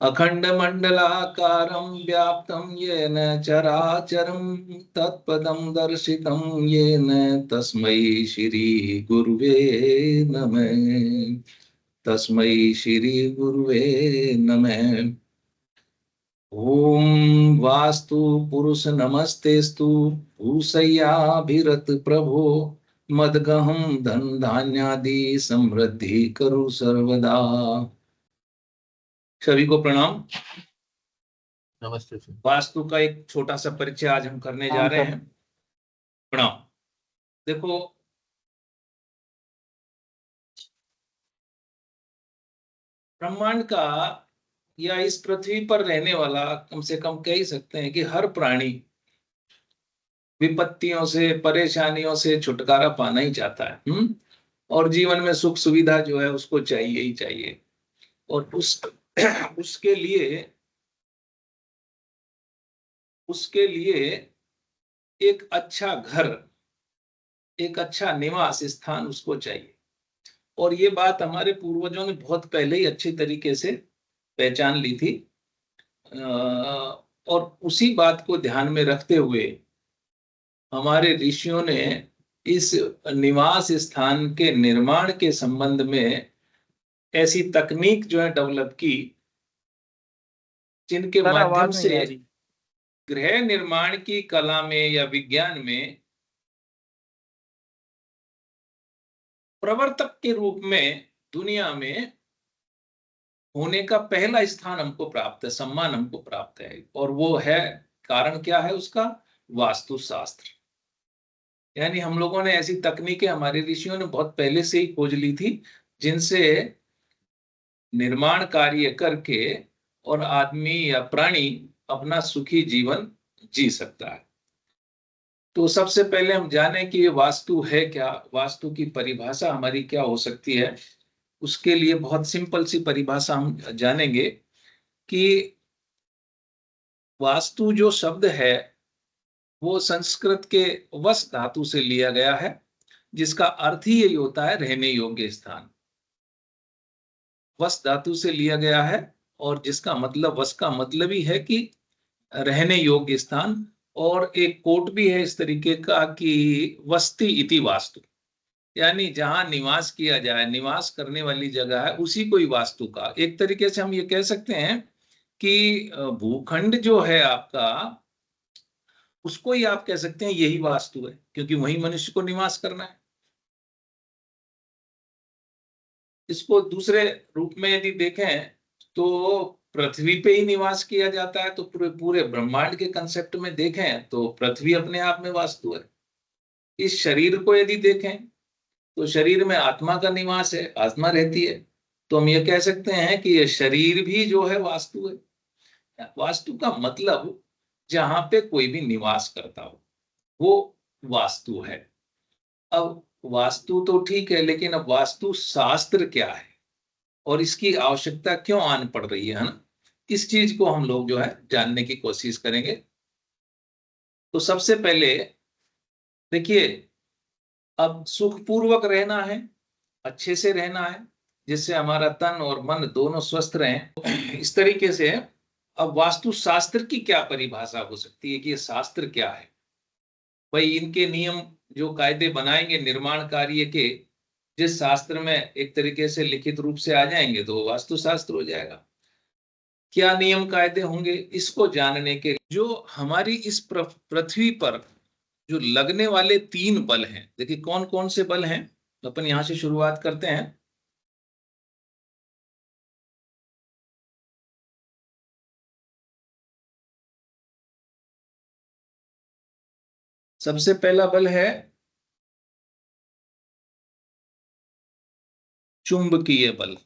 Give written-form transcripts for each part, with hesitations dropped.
अखण्डमण्डलाकारं व्याप्तं येन चराचरं तत्पदं दर्शितं येन तस्मै श्री गुरुवे नमः। तस्मै श्री गुरुवे नमः। ओम वास्तु पुरुष नमस्तेस्तु भूसय्याभिरत प्रभो मदगहं धन धान्यादि समृद्धि करु सर्वदा। सभी को प्रणाम। नमस्ते सर। वास्तु का एक छोटा सा परिचय आज हम करने जा रहे हैं। प्रणाम। देखो, ब्रह्मांड का या इस पृथ्वी पर रहने वाला कम से कम कह ही सकते हैं कि हर प्राणी विपत्तियों से परेशानियों से छुटकारा पाना ही चाहता है। और जीवन में सुख सुविधा जो है उसको चाहिए ही चाहिए। और उसके लिए उसके लिए एक अच्छा घर, एक अच्छा निवास स्थान उसको चाहिए। और ये बात हमारे पूर्वजों ने बहुत पहले ही अच्छी तरीके से पहचान ली थी। और उसी बात को ध्यान में रखते हुए हमारे ऋषियों ने इस निवास स्थान के निर्माण के संबंध में ऐसी तकनीक जो है डेवलप की, जिनके माध्यम से गृह निर्माण की कला में या विज्ञान में प्रवर्तक के रूप में दुनिया में होने का पहला स्थान हमको प्राप्त है, सम्मान हमको प्राप्त है। और वो है, कारण क्या है उसका? वास्तुशास्त्र। यानी हम लोगों ने ऐसी तकनीकें, हमारे ऋषियों ने बहुत पहले से ही खोज ली थी, जिनसे निर्माण कार्य करके और आदमी या प्राणी अपना सुखी जीवन जी सकता है। तो सबसे पहले हम जाने कि ये वास्तु है क्या, वास्तु की परिभाषा हमारी क्या हो सकती है। उसके लिए बहुत सिंपल सी परिभाषा हम जानेंगे कि वास्तु जो शब्द है वो संस्कृत के वस धातु से लिया गया है, जिसका अर्थ ही यही होता है रहने योग्य स्थान। वस धातु से लिया गया है और जिसका मतलब, वस का मतलब ही है कि रहने योग्य स्थान। और एक कोट भी है इस तरीके का कि वस्ति इति वास्तु, यानी जहां निवास किया जाए, निवास करने वाली जगह है, उसी को ही वास्तु का। एक तरीके से हम ये कह सकते हैं कि भूखंड जो है आपका, उसको ही आप कह सकते हैं यही वास्तु है, क्योंकि वही मनुष्य को निवास करना है। इसको दूसरे रूप में यदि देखें तो पृथ्वी पे ही निवास किया जाता है। तो पूरे पूरे ब्रह्मांड के कंसेप्ट में देखें तो पृथ्वी अपने आप में वास्तु है। इस शरीर को यदि देखें तो शरीर में आत्मा का निवास है, आत्मा रहती है। तो हम ये कह सकते हैं कि ये शरीर भी जो है वास्तु है। वास्तु का मतलब जहां पे कोई भी निवास करता हो वो वास्तु है। अब वास्तु तो ठीक है, लेकिन अब वास्तु शास्त्र क्या है और इसकी आवश्यकता क्यों आन पड़ रही है ना, इस चीज को हम लोग जो है जानने की कोशिश करेंगे। तो सबसे पहले देखिए, अब सुखपूर्वक रहना है, अच्छे से रहना है, जिससे हमारा तन और मन दोनों स्वस्थ रहें। इस तरीके से अब वास्तु शास्त्र की क्या परिभाषा हो सकती है कि ये शास्त्र क्या है। भाई इनके नियम जो कायदे बनाएंगे निर्माण कार्य के, जिस शास्त्र में एक तरीके से लिखित रूप से आ जाएंगे तो वास्तु शास्त्र हो जाएगा। क्या नियम कायदे होंगे, इसको जानने के जो हमारी इस पृथ्वी पर जो लगने वाले 3 बल हैं, देखिए कौन कौन से बल हैं। अपन यहां से शुरुआत करते हैं। सबसे पहला बल है चुंबकीय बल।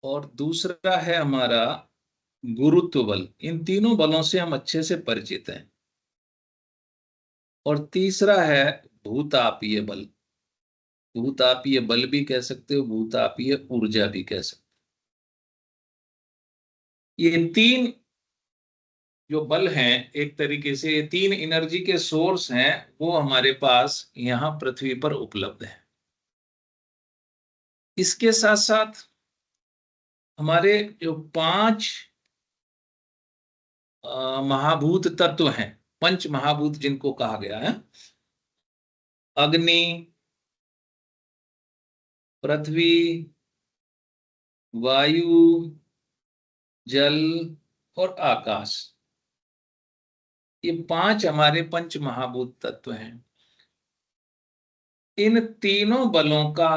और दूसरा है हमारा गुरुत्व बल। इन तीनों बलों से हम अच्छे से परिचित हैं। और तीसरा है भूतापीय बल। भूतापीय बल भी कह सकते हो, भूतापीय ऊर्जा भी कह सकते हो। ये 3 जो बल हैं, एक तरीके से ये 3 एनर्जी के सोर्स हैं, वो हमारे पास यहाँ पृथ्वी पर उपलब्ध है। इसके साथ साथ हमारे जो 5 महाभूत तत्व हैं, पंच महाभूत जिनको कहा गया है, अग्नि, पृथ्वी, वायु, जल और आकाश, ये 5 हमारे पंच महाभूत तत्व हैं। इन तीनों बलों का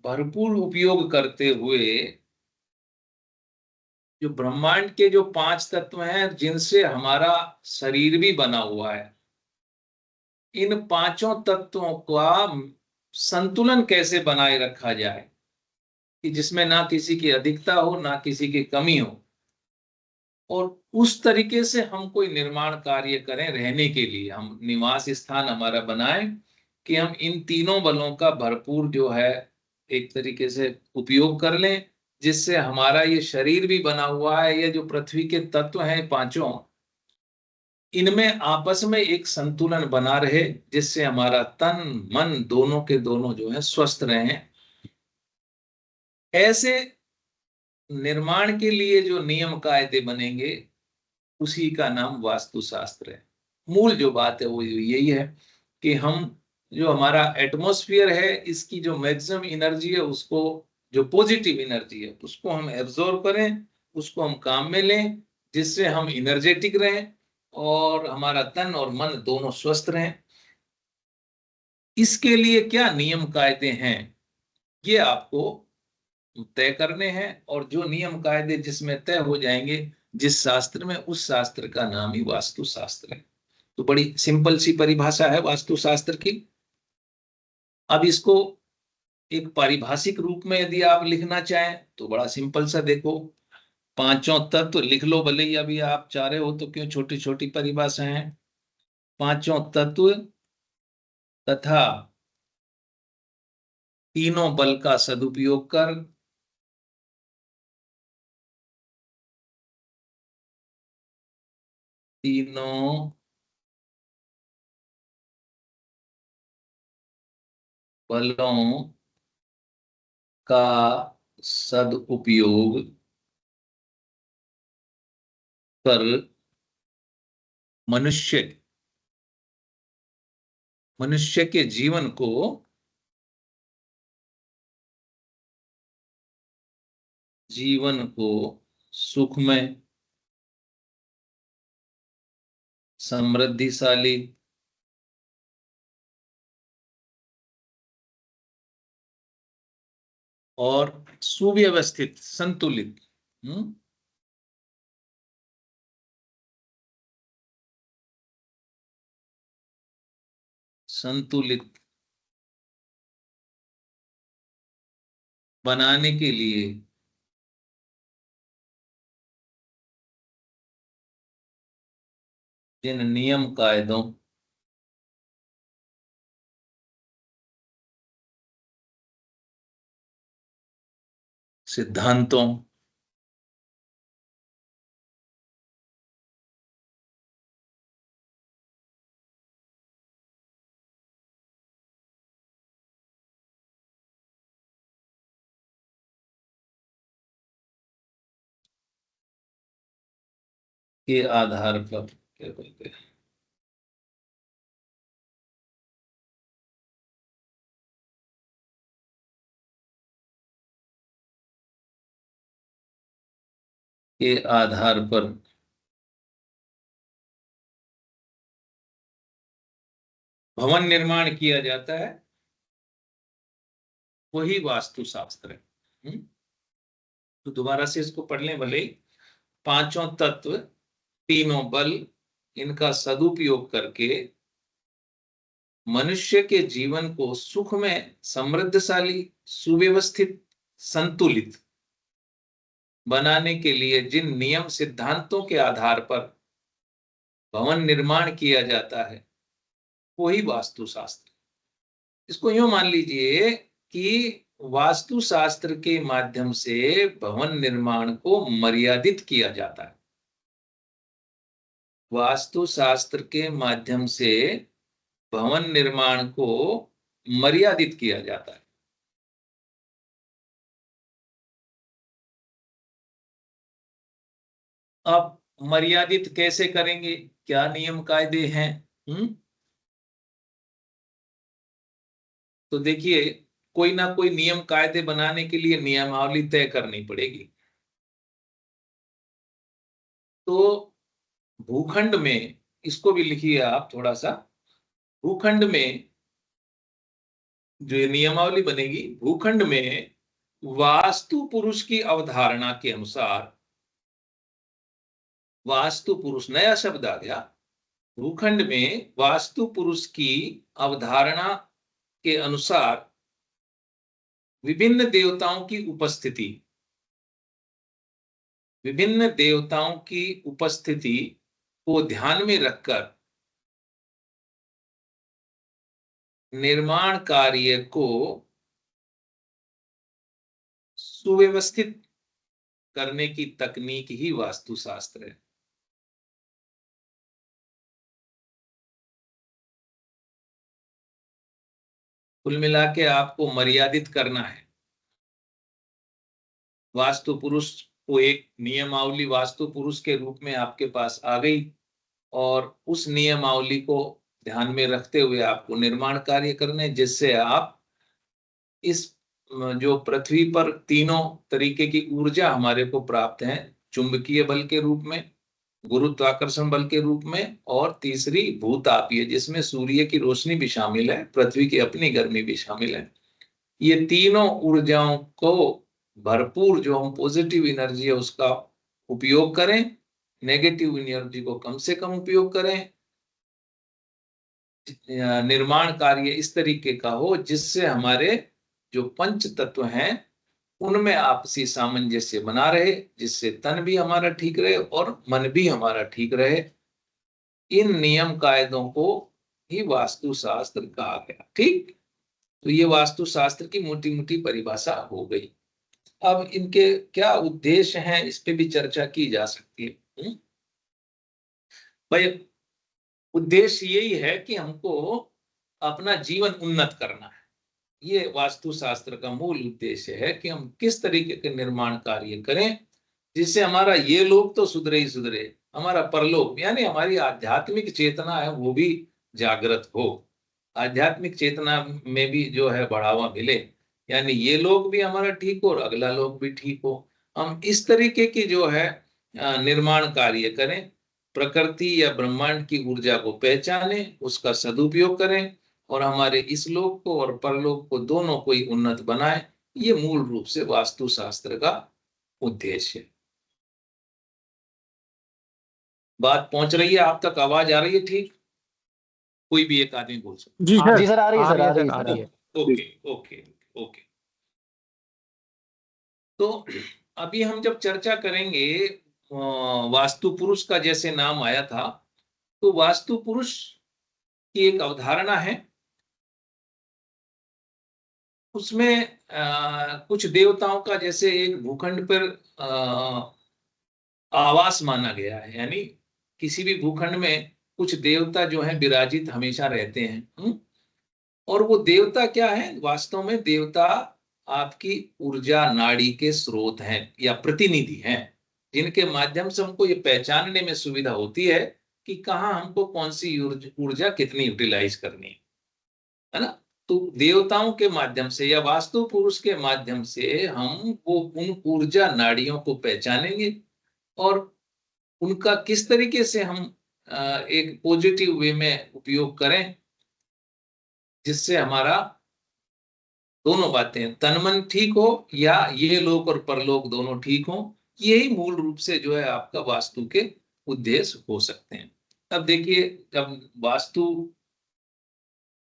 भरपूर उपयोग करते हुए जो ब्रह्मांड के जो 5 तत्व हैं, जिनसे हमारा शरीर भी बना हुआ है, इन 5 तत्वों का संतुलन कैसे बनाए रखा जाए कि जिसमें ना किसी की अधिकता हो, ना किसी की कमी हो, और उस तरीके से हम कोई निर्माण कार्य करें, रहने के लिए हम निवास स्थान हमारा बनाएं कि हम इन तीनों बलों का भरपूर जो है एक तरीके से उपयोग कर लें, जिससे हमारा ये शरीर भी बना हुआ है, ये जो पृथ्वी के तत्व हैं 5, इनमें आपस में एक संतुलन बना रहे, जिससे हमारा तन मन दोनों के दोनों जो है स्वस्थ रहें। ऐसे निर्माण के लिए जो नियम कायदे बनेंगे, उसी का नाम वास्तुशास्त्र है। मूल जो बात है वो यही है कि हम जो हमारा एटमॉस्फेयर है, इसकी जो मैक्सिमम एनर्जी है, उसको, जो पॉजिटिव एनर्जी है, उसको हम एब्जॉर्ब करें, उसको हम काम में लें, जिससे हम एनर्जेटिक रहें और हमारा तन और मन दोनों स्वस्थ रहें। इसके लिए क्या नियम कायदे हैं, ये आपको तय करने हैं, और जो नियम कायदे जिसमें तय हो जाएंगे जिस शास्त्र में, उस शास्त्र का नाम ही वास्तु शास्त्र है। तो बड़ी सिंपल सी परिभाषा है वास्तु शास्त्र की। अब इसको एक पारिभाषिक रूप में यदि आप लिखना चाहें तो बड़ा सिंपल सा, देखो, 5 तत्व तो लिख लो, भले ही अभी आप चाह रहे हो तो, क्यों छोटी छोटी परिभाषाएं हैं। 5 तत्व तथा तीनों बल का सदुपयोग कर तीनों बलों का सदुपयोग कर मनुष्य मनुष्य के जीवन को सुखमय, समृद्धिशाली और सुव्यवस्थित, संतुलित, संतुलित बनाने के लिए जिन नियम कायदों, सिद्धांतों, के आधार पर, क्या बोलते हैं, के आधार पर भवन निर्माण किया जाता है, वही वास्तुशास्त्र है। तो दोबारा से इसको पढ़ लें भले ही। 5 तत्व, तीनों बल, इनका सदुपयोग करके मनुष्य के जीवन को सुख में, समृद्धशाली, सुव्यवस्थित, संतुलित बनाने के लिए जिन नियम सिद्धांतों के आधार पर भवन निर्माण किया जाता है, वही वास्तुशास्त्र। इसको यूं मान लीजिए कि वास्तुशास्त्र के माध्यम से भवन निर्माण को मर्यादित किया जाता है। वास्तुशास्त्र के माध्यम से भवन निर्माण को मर्यादित किया जाता है। अब मर्यादित कैसे करेंगे, क्या नियम कायदे हैं? तो देखिए, कोई ना कोई नियम कायदे बनाने के लिए नियमावली तय करनी पड़ेगी। तो भूखंड में, इसको भी लिखिए आप थोड़ा सा, भूखंड में जो ये नियमावली बनेगी, भूखंड में वास्तु पुरुष की अवधारणा के अनुसार, वास्तु पुरुष नया शब्द आ गया, भूखंड में वास्तु पुरुष की अवधारणा के अनुसार विभिन्न देवताओं की उपस्थिति, विभिन्न देवताओं की उपस्थिति को ध्यान में रखकर निर्माण कार्य को सुव्यवस्थित करने की तकनीक ही वास्तुशास्त्र है। कुल मिला के आपको मर्यादित करना है। वास्तु पुरुष को एक नियमावली वास्तु पुरुष के रूप में आपके पास आ गई, और उस नियमावली को ध्यान में रखते हुए आपको निर्माण कार्य करने, जिससे आप इस जो पृथ्वी पर तीनों तरीके की ऊर्जा हमारे को प्राप्त है, चुंबकीय बल के रूप में, गुरुत्वाकर्षण बल के रूप में, और तीसरी भूतापीय, जिसमें सूर्य की रोशनी भी शामिल है, पृथ्वी की अपनी गर्मी भी शामिल है। ये तीनों ऊर्जाओं को भरपूर, जो हम पॉजिटिव एनर्जी है उसका उपयोग करें, नेगेटिव एनर्जी को कम से कम उपयोग करें। निर्माण कार्य इस तरीके का हो जिससे हमारे जो पंच तत्व हैं उनमें आपसी सामंजस्य बना रहे, जिससे तन भी हमारा ठीक रहे और मन भी हमारा ठीक रहे। इन नियम कायदों को ही वास्तुशास्त्र कहा गया। ठीक, तो ये वास्तुशास्त्र की मोटी मोटी परिभाषा हो गई। अब इनके क्या उद्देश्य हैं, इस पे भी चर्चा की जा सकती है। भाई, उद्देश्य यही है कि हमको अपना जीवन उन्नत करना है। ये वास्तुशास्त्र का मूल उद्देश्य है कि हम किस तरीके के निर्माण कार्य करें जिससे हमारा ये लोक तो सुधरे ही सुधरे, हमारा परलोक यानी हमारी आध्यात्मिक चेतना है वो भी जागृत हो, आध्यात्मिक चेतना में भी जो है बढ़ावा मिले, यानी ये लोक भी हमारा ठीक हो और अगला लोक भी ठीक हो। हम इस तरीके की जो है निर्माण कार्य करें, प्रकृति या ब्रह्मांड की ऊर्जा को पहचाने, उसका सदुपयोग करें और हमारे इस लोक को और परलोक को दोनों को ही उन्नत बनाए। ये मूल रूप से वास्तुशास्त्र का उद्देश्य है। बात पहुंच रही है आप तक? आवाज आ रही है? ठीक, कोई भी एक आदमी बोल सकता जी सर। जी सर, आ रही है सर, आ रही है, आ रही है। Okay okay okay. तो अभी हम जब चर्चा करेंगे, वास्तु पुरुष का जैसे नाम आया था, तो वास्तु पुरुष की एक अवधारणा है, उसमें कुछ देवताओं का जैसे एक भूखंड पर आवास माना गया है, यानी किसी भी भूखंड में कुछ देवता जो है विराजित हमेशा रहते हैं। और वो देवता क्या है? वास्तव में देवता आपकी ऊर्जा नाड़ी के स्रोत हैं या प्रतिनिधि हैं, जिनके माध्यम से हमको ये पहचानने में सुविधा होती है कि कहाँ हमको कौन सी ऊर्जा कितनी यूटिलाइज करनी है ना। तो देवताओं के माध्यम से या वास्तु पुरुष के माध्यम से हम वो उन ऊर्जा नाड़ियों को पहचानेंगे और उनका किस तरीके से हम एक पॉजिटिव वे में उपयोग करें, जिससे हमारा दोनों बातें, तन मन ठीक हो या ये लोक और परलोक दोनों ठीक हो। यही मूल रूप से जो है आपका वास्तु के उद्देश्य हो सकते हैं। अब देखिए, जब वास्तु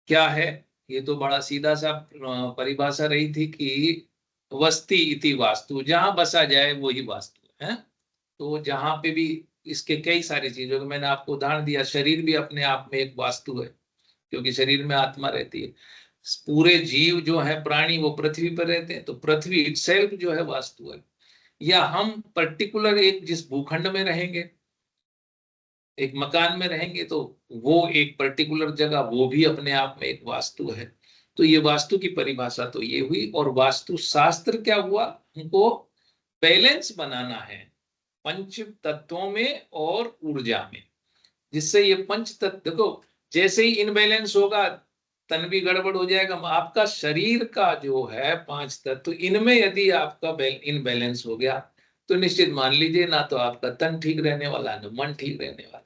क्या है, ये तो बड़ा सीधा सा परिभाषा रही थी कि वस्ति इति वास्तु, जहां बसा जाए वही वास्तु है। तो जहां पे भी इसके कई सारी चीजों को मैंने आपको उदाहरण दिया, शरीर भी अपने आप में एक वास्तु है, क्योंकि शरीर में आत्मा रहती है। पूरे जीव जो है प्राणी वो पृथ्वी पर रहते हैं, तो पृथ्वी इटसेल्फ जो है वास्तु है। या हम पर्टिकुलर एक जिस भूखंड में रहेंगे एक मकान में रहेंगे तो वो एक पर्टिकुलर जगह वो भी अपने आप में एक वास्तु है। तो ये वास्तु की परिभाषा तो ये हुई। और वास्तु शास्त्र क्या हुआ, हमको बैलेंस बनाना है पंच तत्वों में और ऊर्जा में, जिससे ये पंच तत्व, देखो जैसे ही इनबैलेंस होगा तन भी गड़बड़ हो जाएगा। आपका शरीर का जो है पांच तत्व, इनमें यदि आपका इनबैलेंस हो गया तो निश्चित मान लीजिए ना तो आपका तन ठीक रहने वाला ना मन ठीक रहने वाला।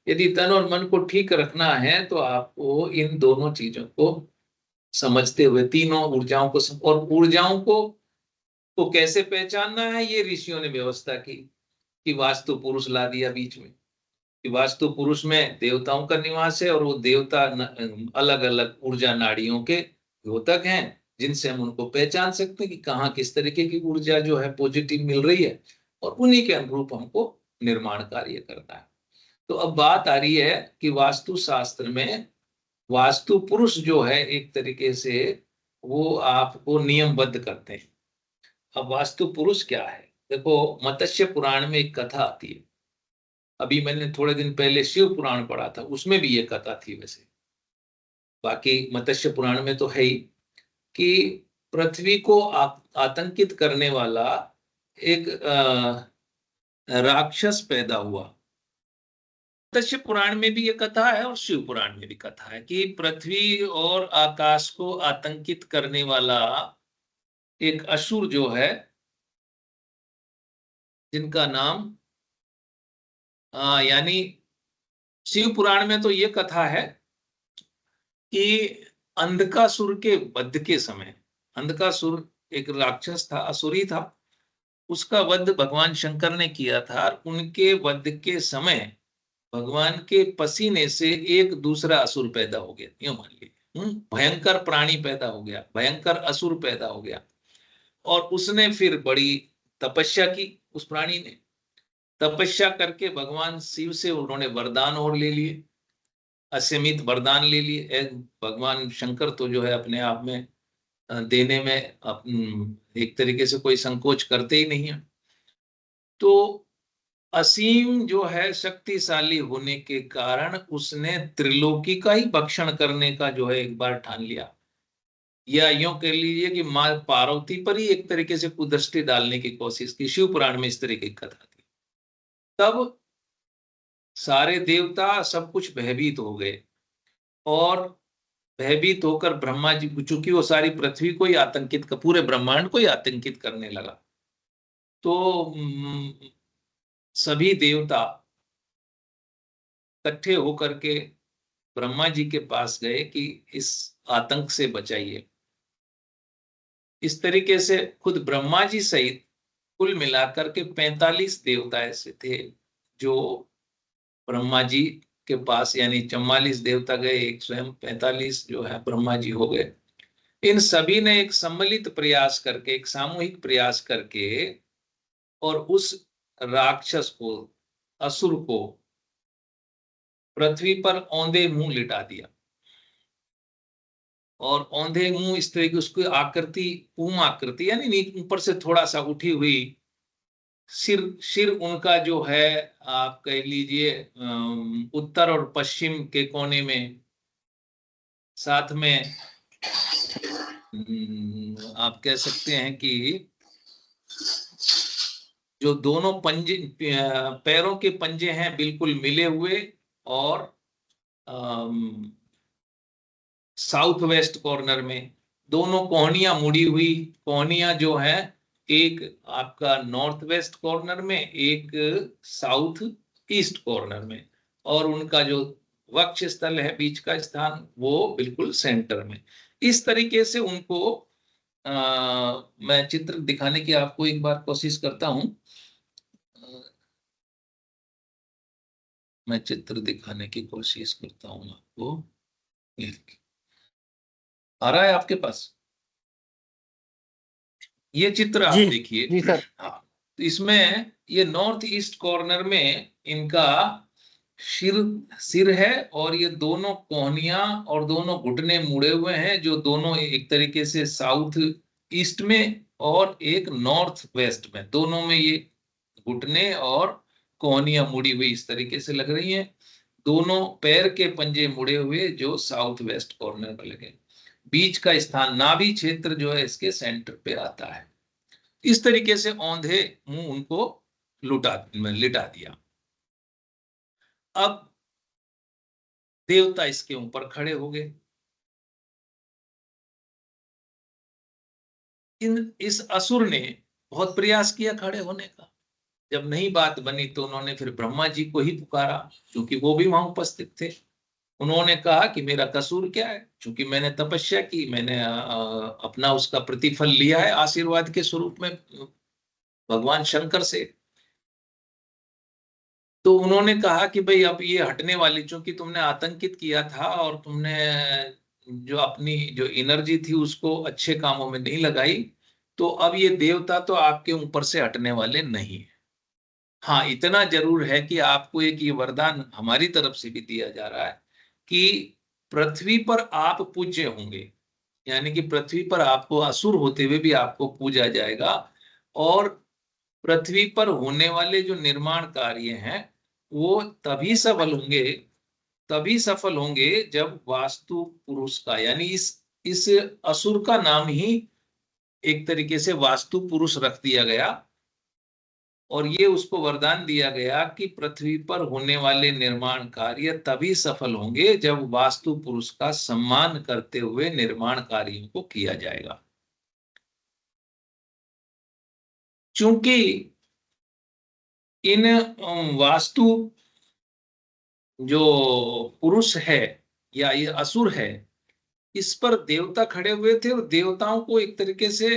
यदि तन और मन को ठीक रखना है तो आपको इन दोनों चीजों को समझते हुए तीनों ऊर्जाओं को और ऊर्जाओं को कैसे पहचानना है, ये ऋषियों ने व्यवस्था की कि वास्तु पुरुष ला दिया बीच में कि वास्तु पुरुष में देवताओं का निवास है और वो देवता अलग अलग ऊर्जा नाड़ियों के द्योतक हैं, जिनसे हम उनको पहचान सकते हैं कि कहाँ किस तरीके की ऊर्जा जो है पॉजिटिव मिल रही है, और उन्हीं के अनुरूप हमको निर्माण कार्य करना है। तो अब बात आ रही है कि वास्तु शास्त्र में वास्तु पुरुष जो है एक तरीके से वो आपको नियमबद्ध करते हैं। अब वास्तु पुरुष क्या है, देखो मत्स्य पुराण में एक कथा आती है। अभी मैंने थोड़े दिन पहले शिव पुराण पढ़ा था, उसमें भी ये कथा थी। वैसे बाकी मत्स्य पुराण में तो है ही कि पृथ्वी को आतंकित करने वाला एक राक्षस पैदा हुआ। मत्स्य पुराण में भी ये कथा है और शिव पुराण में भी कथा है कि पृथ्वी और आकाश को आतंकित करने वाला एक असुर जो है, जिनका नाम यानी शिव पुराण में तो ये कथा है कि अंधकासुर के वध के समय, अंधकासुर एक राक्षस था, असुरी था, उसका वध भगवान शंकर ने किया था। और उनके वध के समय भगवान के पसीने से एक दूसरा असुर पैदा हो गया, यूं मान लीजिए भयंकर प्राणी पैदा हो गया, भयंकर असुर पैदा हो गया। और उसने फिर बड़ी तपस्या की, उस प्राणी ने तपस्या करके भगवान शिव से उन्होंने वरदान और ले लिए, असीमित वरदान ले लिए। भगवान शंकर तो जो है अपने आप में देने में एक तरीके से कोई संकोच करते ही नहीं है। तो असीम जो है शक्तिशाली होने के कारण उसने त्रिलोकी का ही भक्षण करने का जो है एक बार ठान लिया, या यूं कह लीजिए कि मां पार्वती पर ही एक तरीके से कुदृष्टि डालने की कोशिश की। शिव पुराण में इस तरीके की कथा थी। तब सारे देवता सब कुछ भयभीत हो गए और भयभीत होकर ब्रह्मा जी, चूंकि वो सारी पृथ्वी को ही आतंकित, पूरे ब्रह्मांड को ही आतंकित करने लगा, तो सभी देवता इकट्ठे होकर के ब्रह्मा जी के पास गए कि इस आतंक से बचाइए। इस तरीके से खुद ब्रह्मा जी सहित कुल मिलाकर के 45 देवता ऐसे थे जो ब्रह्मा जी के पास, यानी 44 देवता गए, एक स्वयं 45 जो है ब्रह्मा जी हो गए। इन सभी ने एक सम्मिलित प्रयास करके, एक सामूहिक प्रयास करके और उस राक्षस को, असुर को पृथ्वी पर औंधे मुंह लिटा दिया। और औंधे मुंह इस तरह की उसकी आकृति, पूम आकृति, यानी ऊपर से थोड़ा सा उठी हुई, सिर सिर उनका जो है आप कह लीजिए उत्तर और पश्चिम के कोने में, साथ में आप कह सकते हैं कि जो दोनों पंजे, पैरों के पंजे हैं बिल्कुल मिले हुए, और साउथ वेस्ट कॉर्नर में दोनों कोहनियां मुड़ी हुई, कोहनियां जो है एक आपका नॉर्थ वेस्ट कॉर्नर में, एक साउथ ईस्ट कॉर्नर में, और उनका जो वक्ष स्थल है, बीच का स्थान, वो बिल्कुल सेंटर में। इस तरीके से उनको मैं चित्र दिखाने की आपको एक बार कोशिश करता हूं। मैं चित्र दिखाने की कोशिश करता हूं आपको। आ रहा है आपके पास ये चित्र, आप देखिए। जी सर। हाँ, तो इसमें ये नॉर्थ ईस्ट कॉर्नर में इनका सिर सिर है, और ये दोनों कोहनियां और दोनों घुटने मुड़े हुए हैं, जो दोनों एक तरीके से साउथ ईस्ट में और एक नॉर्थ वेस्ट में, दोनों में ये घुटने और कोहनियां मुड़ी हुई इस तरीके से लग रही हैं, दोनों पैर के पंजे मुड़े हुए जो साउथ वेस्ट कॉर्नर पर लगे, बीच का स्थान नाभि क्षेत्र जो है इसके सेंटर पे आता है। इस तरीके से औंधे मुंह उनको लिटा दिया। अब देवता इसके ऊपर खड़े हो गए। इस असुर ने बहुत प्रयास किया खड़े होने का, जब नहीं बात बनी तो उन्होंने फिर ब्रह्मा जी को ही पुकारा, क्योंकि वो भी वहां उपस्थित थे। उन्होंने कहा कि मेरा कसूर क्या है, क्योंकि मैंने तपस्या की, मैंने अपना उसका प्रतिफल लिया है आशीर्वाद के स्वरूप में भगवान शंकर से। तो उन्होंने कहा कि भाई अब ये हटने वाली, चूंकि तुमने आतंकित किया था और तुमने जो अपनी जो एनर्जी थी उसको अच्छे कामों में नहीं लगाई, तो अब ये देवता तो आपके ऊपर से हटने वाले नहीं है। हाँ, इतना जरूर है कि आपको एक ये वरदान हमारी तरफ से भी दिया जा रहा है कि पृथ्वी पर आप पूज्य होंगे, यानी कि पृथ्वी पर आपको असुर होते हुए भी आपको पूजा जाएगा। और पृथ्वी पर होने वाले जो निर्माण कार्य हैं वो तभी सफल होंगे जब वास्तु पुरुष का, यानी इस असुर का नाम ही एक तरीके से वास्तु पुरुष रख दिया गया, और ये उसको वरदान दिया गया कि पृथ्वी पर होने वाले निर्माण कार्य तभी सफल होंगे जब वास्तु पुरुष का सम्मान करते हुए निर्माण कार्यों को किया जाएगा। चूंकि इन वास्तु जो पुरुष है या ये असुर है, इस पर देवता खड़े हुए थे और देवताओं को एक तरीके से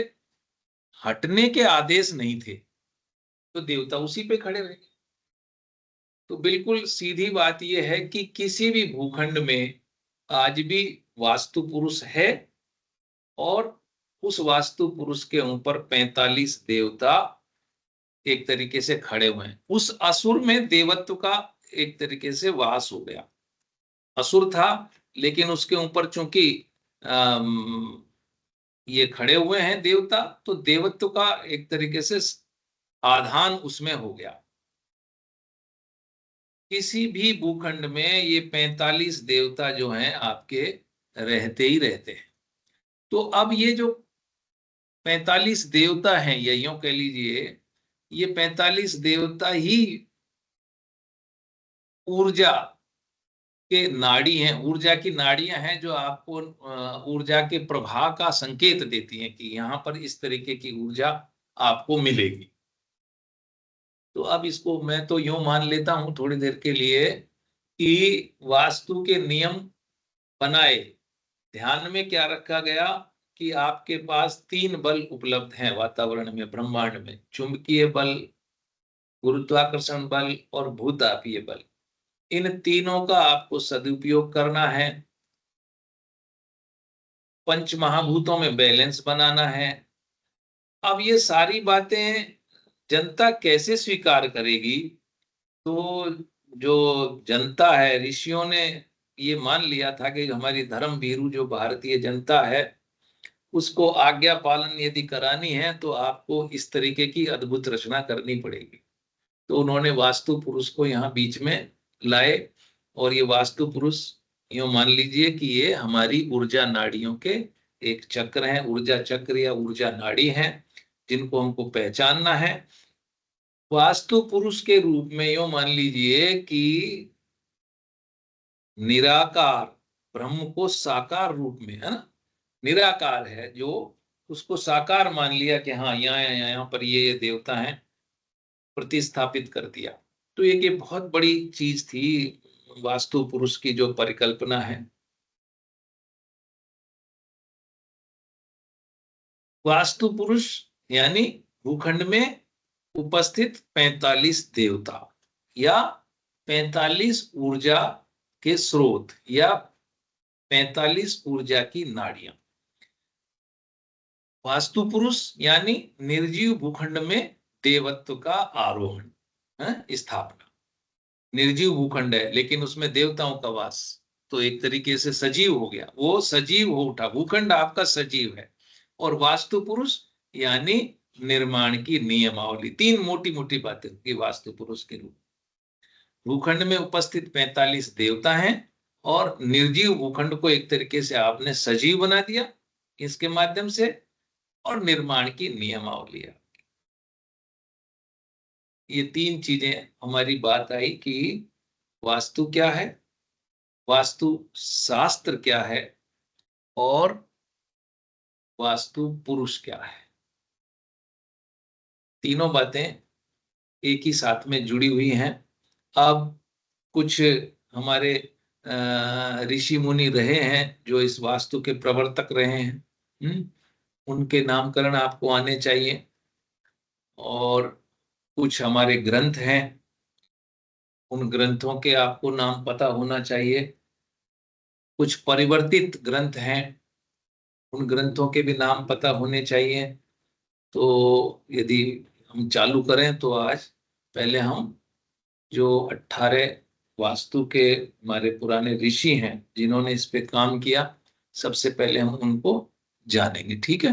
हटने के आदेश नहीं थे, तो देवता उसी पे खड़े रहे। तो बिल्कुल सीधी बात यह है कि किसी भी भूखंड में आज भी वास्तु पुरुष है, और उस वास्तु पुरुष के ऊपर 45 देवता एक तरीके से खड़े हुए हैं। उस असुर में देवत्व का एक तरीके से वास हो गया। असुर था लेकिन उसके ऊपर चूंकि ये खड़े हुए हैं देवता, तो देवत्व का एक तरीके से आधान उसमें हो गया। किसी भी भूखंड में ये 45 देवता जो हैं आपके रहते ही रहते हैं। तो अब ये जो 45 देवता हैं, या यूं कह लीजिए ये 45 देवता ही ऊर्जा के नाड़ी हैं, ऊर्जा की नाड़ियां हैं जो आपको ऊर्जा के प्रवाह का संकेत देती हैं कि यहां पर इस तरीके की ऊर्जा आपको मिलेगी। तो अब इसको मैं तो यूं मान लेता हूं थोड़ी देर के लिए कि वास्तु के नियम बनाए, ध्यान में क्या रखा गया कि आपके पास 3 बल उपलब्ध हैं वातावरण में, ब्रह्मांड में, चुंबकीय बल, गुरुत्वाकर्षण बल और भूतापीय बल। इन तीनों का आपको सदुपयोग करना है, पंच महाभूतों में बैलेंस बनाना है। अब ये सारी बातें जनता कैसे स्वीकार करेगी? तो जो जनता है, ऋषियों ने ये मान लिया था कि हमारी धर्म भीरू जो भारतीय जनता है उसको आज्ञा पालन यदि करानी है तो आपको इस तरीके की अद्भुत रचना करनी पड़ेगी। तो उन्होंने वास्तु पुरुष को यहाँ बीच में लाए, और ये वास्तु पुरुष यूं मान लीजिए कि ये हमारी ऊर्जा नाड़ियों के एक चक्र हैं, ऊर्जा चक्र या ऊर्जा नाड़ी हैं, जिनको हमको पहचानना है। वास्तु पुरुष के रूप में यूं मान लीजिए कि निराकार ब्रह्म को साकार रूप में, है ना, निराकार है जो, उसको साकार मान लिया कि हाँ यहाँ पर ये देवता हैं, प्रतिस्थापित कर दिया। तो ये बहुत बड़ी चीज थी वास्तु पुरुष की जो परिकल्पना है। वास्तु पुरुष यानी भूखंड में उपस्थित 45 देवता या 45 ऊर्जा के स्रोत या 45 ऊर्जा की नाड़ियां। वास्तु पुरुष यानी निर्जीव भूखंड में देवत्व का आरोहण, स्थापना। निर्जीव भूखंड है लेकिन उसमें देवताओं का वास, तो एक तरीके से सजीव हो गया, वो सजीव हो उठा, भूखंड आपका सजीव है। और वास्तु पुरुष यानी निर्माण की नियमावली। 3 मोटी मोटी बातें की वास्तु पुरुष के रूप। भूखंड में उपस्थित 45 देवता हैं और निर्जीव भूखंड को एक तरीके से आपने सजीव बना दिया इसके माध्यम से, और निर्माण की नियमावली। ये तीन चीजें हमारी बात आई कि वास्तु क्या है, वास्तु शास्त्र क्या है, और वास्तु पुरुष क्या है। तीनों बातें एक ही साथ में जुड़ी हुई हैं। अब कुछ हमारे ऋषि मुनि रहे हैं जो इस वास्तु के प्रवर्तक रहे हैं, उनके नामकरण आपको आने चाहिए। और कुछ हमारे ग्रंथ हैं, उन ग्रंथों के आपको नाम पता होना चाहिए। कुछ परिवर्तित ग्रंथ हैं, उन ग्रंथों के भी नाम पता होने चाहिए। तो यदि हम चालू करें तो आज पहले हम जो 18 वास्तु के हमारे पुराने ऋषि हैं जिन्होंने इस पे काम किया, सबसे पहले हम उनको जानेंगे, ठीक है।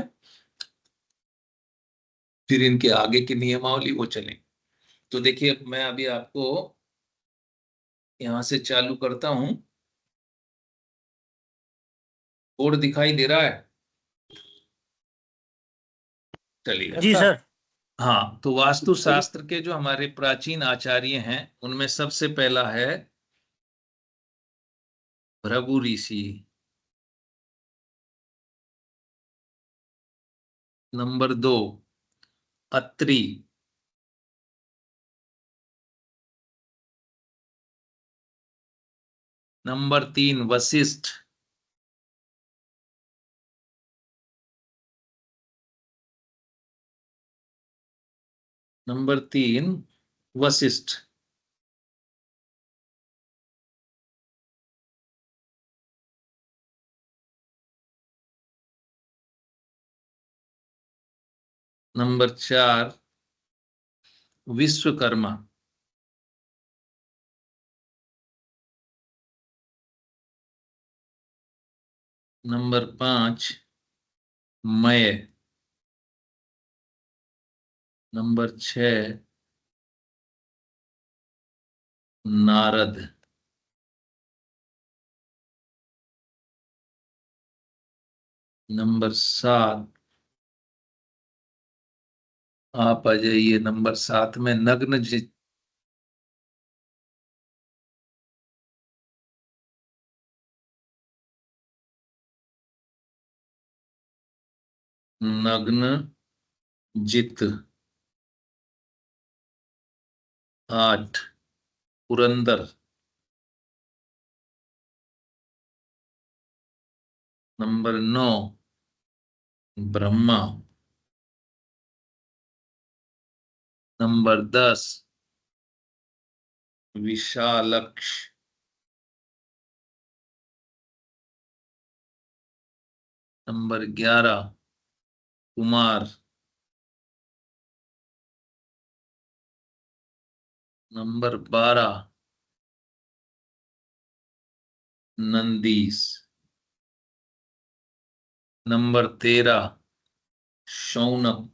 फिर इनके आगे की नियमावली वो चलें। तो देखिए मैं अभी आपको यहां से चालू करता हूं। बोर्ड दिखाई दे रहा है? चलिए जी सर। हाँ, तो वास्तु शास्त्र के जो हमारे प्राचीन आचार्य हैं उनमें सबसे पहला है भृगु ऋषि। Number 2 Atri. Number 3 Vashishtha. Number 3 Vashishtha. Number 4 Vishwakarma. Number 5 Maya. Number 6 Narada. Number 7 आप आ जाइए, नंबर 7 में नग्न जित। Nagnajit. 8 Purandara. Number 9 Brahma. Number 10 Vishalaksha. Number 11 Kumara. Number 12 Nandish. Number 13 Shaunaka.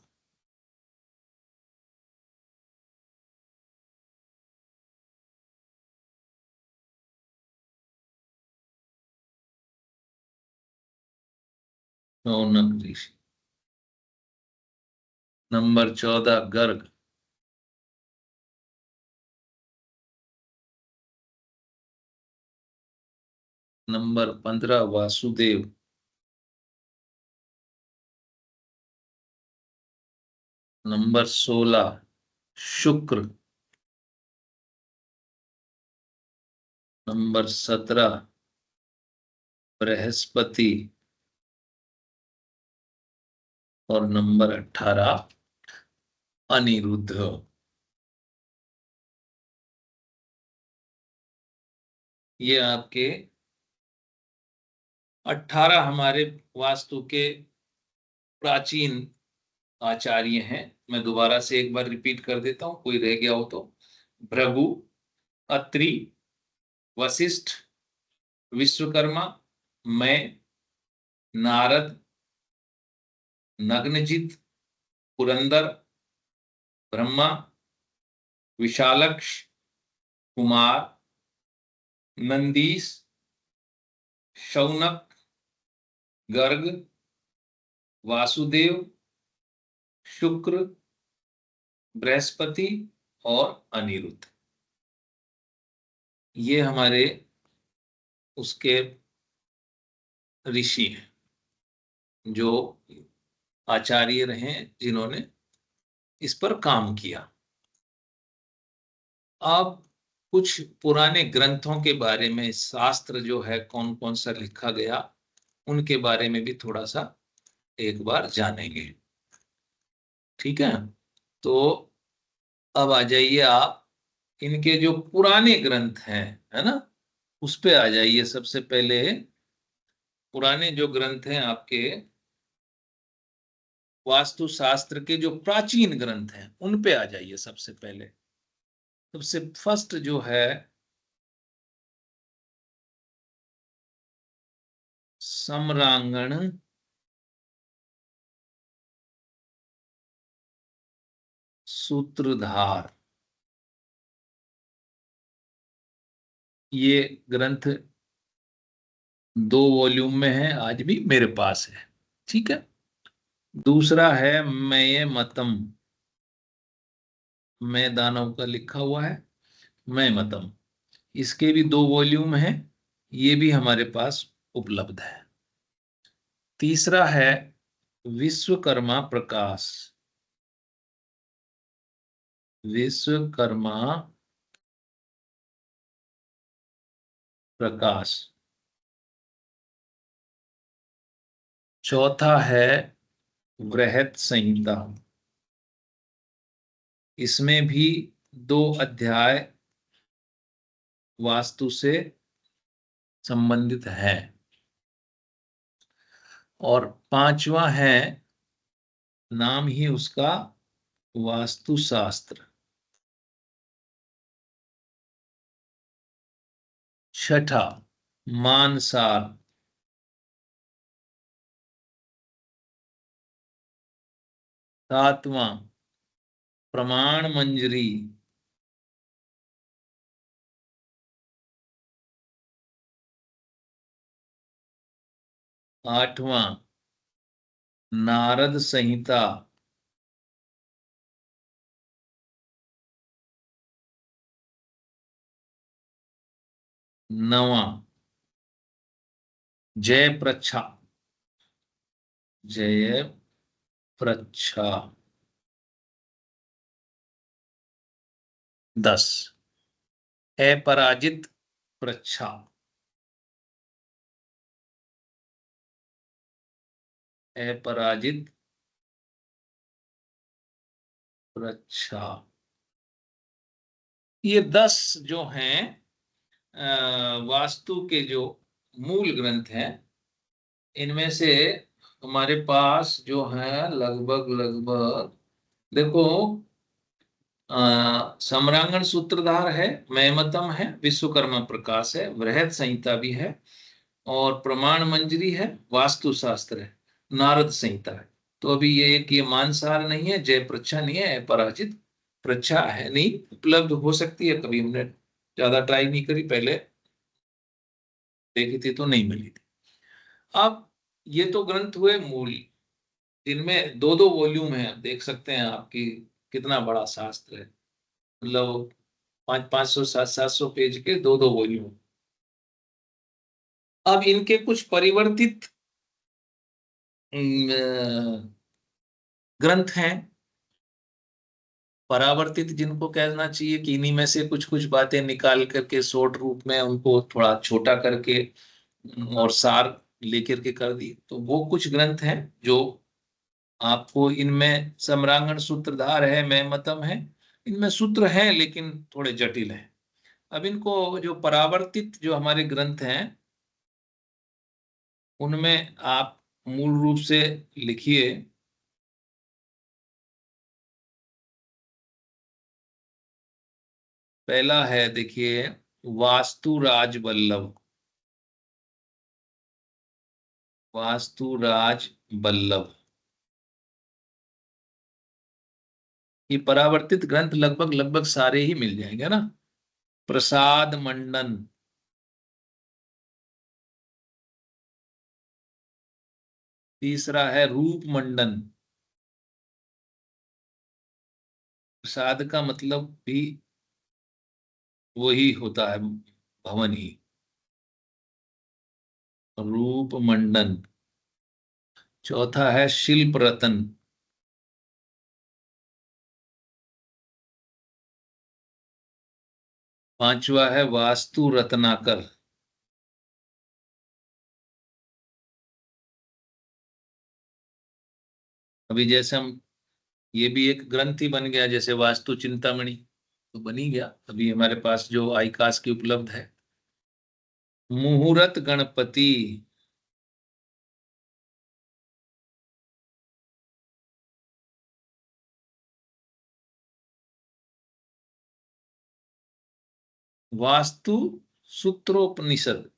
Shaunaka ऋषि। Number 14 Garga. Number 15 Vasudeva. Number 16 Shukra. Number 17 Brihaspati. और नंबर 18 अनिरुद्ध। ये आपके 18 हमारे वास्तु के प्राचीन आचार्य हैं। मैं दोबारा से एक बार रिपीट कर देता हूं, कोई रह गया हो तो। भृगु, अत्रि, वशिष्ठ, विश्वकर्मा, मैं, नारद, नग्नजित, पुरंदर, ब्रह्मा, विशालक्ष, कुमार, नंदीश, शौनक, गर्ग, वासुदेव, शुक्र, बृहस्पति और अनिरुद्ध, ये हमारे उसके ऋषि हैं, जो आचार्य रहे, जिन्होंने इस पर काम किया। अब कुछ पुराने ग्रंथों के बारे में, शास्त्र जो है कौन कौन सा लिखा गया, उनके बारे में भी थोड़ा सा एक बार जानेंगे। ठीक है, तो अब आ जाइए आप, इनके जो पुराने ग्रंथ हैं, है ना, उस पे आ जाइए। सबसे पहले पुराने जो ग्रंथ हैं आपके वास्तु शास्त्र के, जो प्राचीन ग्रंथ हैं, उन पे आ जाइए। सबसे पहले, सबसे फर्स्ट जो है सम्रांगण सूत्रधार, ये ग्रंथ 2 वॉल्यूम में है, आज भी मेरे पास है। ठीक है, दूसरा है मय मतम, मैं दानव का लिखा हुआ है, मय मतम, इसके भी 2 वॉल्यूम हैं, ये भी हमारे पास उपलब्ध है। तीसरा है विश्वकर्मा प्रकाश, विश्वकर्मा प्रकाश। चौथा है बृहत संहिता, इसमें भी 2 अध्याय वास्तु से संबंधित है। और पांचवा है, नाम ही उसका वास्तुशास्त्र। छठा मानसार। सातवां प्रमाण मंजरी। आठवां नारद संहिता। नवां जय प्रच्छा, जय प्रच्छा। 10 अपराजित प्रच्छा, अपराजित प्रच्छा। ये 10 जो हैं वास्तु के जो मूल ग्रंथ हैं, इनमें से हमारे पास जो है लगभग लगभग, देखो, सम्रांगण सूत्रधार है, मयमतम है, विश्वकर्मा प्रकाश है, बृहत संहिता भी है, और प्रमाण मंजरी है, वास्तु शास्त्र है, नारद संहिता है। तो अभी ये एक, ये मानसार नहीं है, जय प्रच्छा नहीं है, पराजित प्रच्छा है नहीं, उपलब्ध हो सकती है, कभी हमने ज्यादा ट्राई नहीं करी, पहले देखी थी तो नहीं मिली थी। अब ये तो ग्रंथ हुए मूल, जिनमें 2 वॉल्यूम है, देख सकते हैं आपकी कितना बड़ा शास्त्र है, मतलब 500 700 पेज के 2 वॉल्यूम। अब इनके कुछ परिवर्तित ग्रंथ हैं, परावर्तित जिनको कहना चाहिए, कि इन्हीं में से कुछ कुछ बातें निकाल करके शॉर्ट रूप में उनको थोड़ा छोटा करके और सार लेकर के कर दी। तो वो कुछ ग्रंथ हैं जो आपको, इनमें सम्रांगण सूत्रधार है, मयमतम है, इनमें सूत्र हैं लेकिन थोड़े जटिल हैं। अब इनको जो परावर्तित जो हमारे ग्रंथ हैं, उनमें आप मूल रूप से लिखिए। पहला है, देखिए, वास्तुराज वल्लभ, वास्तुराज वल्लभ। ये परावर्तित ग्रंथ लगभग लगभग सारे ही मिल जाएंगे ना, प्रसाद मंडन, तीसरा है रूप मंडन। प्रसाद का मतलब भी वही होता है, भवन ही। रूप मंडन। चौथा है शिल्प रतन। पांचवा है वास्तु रत्नाकर। अभी जैसे हम, ये भी एक ग्रंथ ही बन गया, जैसे वास्तु चिंतामणि तो बन ही गया, अभी हमारे पास जो आईकास की उपलब्ध है। मुहूर्त गणपति। वास्तु सूत्रोपनिषद।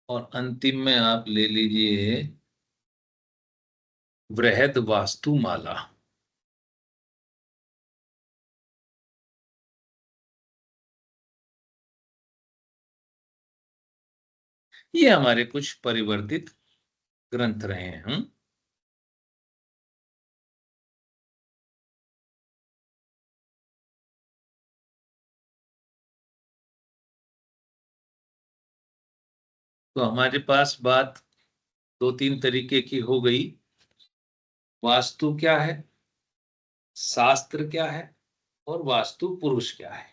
और अंतिम में आप ले लीजिए बृहद वास्तुमाला। ये हमारे कुछ परिवर्तित ग्रंथ रहे हैं। तो हमारे पास बात दो तीन तरीके की हो गई। वास्तु क्या है, शास्त्र क्या है, और वास्तु पुरुष क्या है।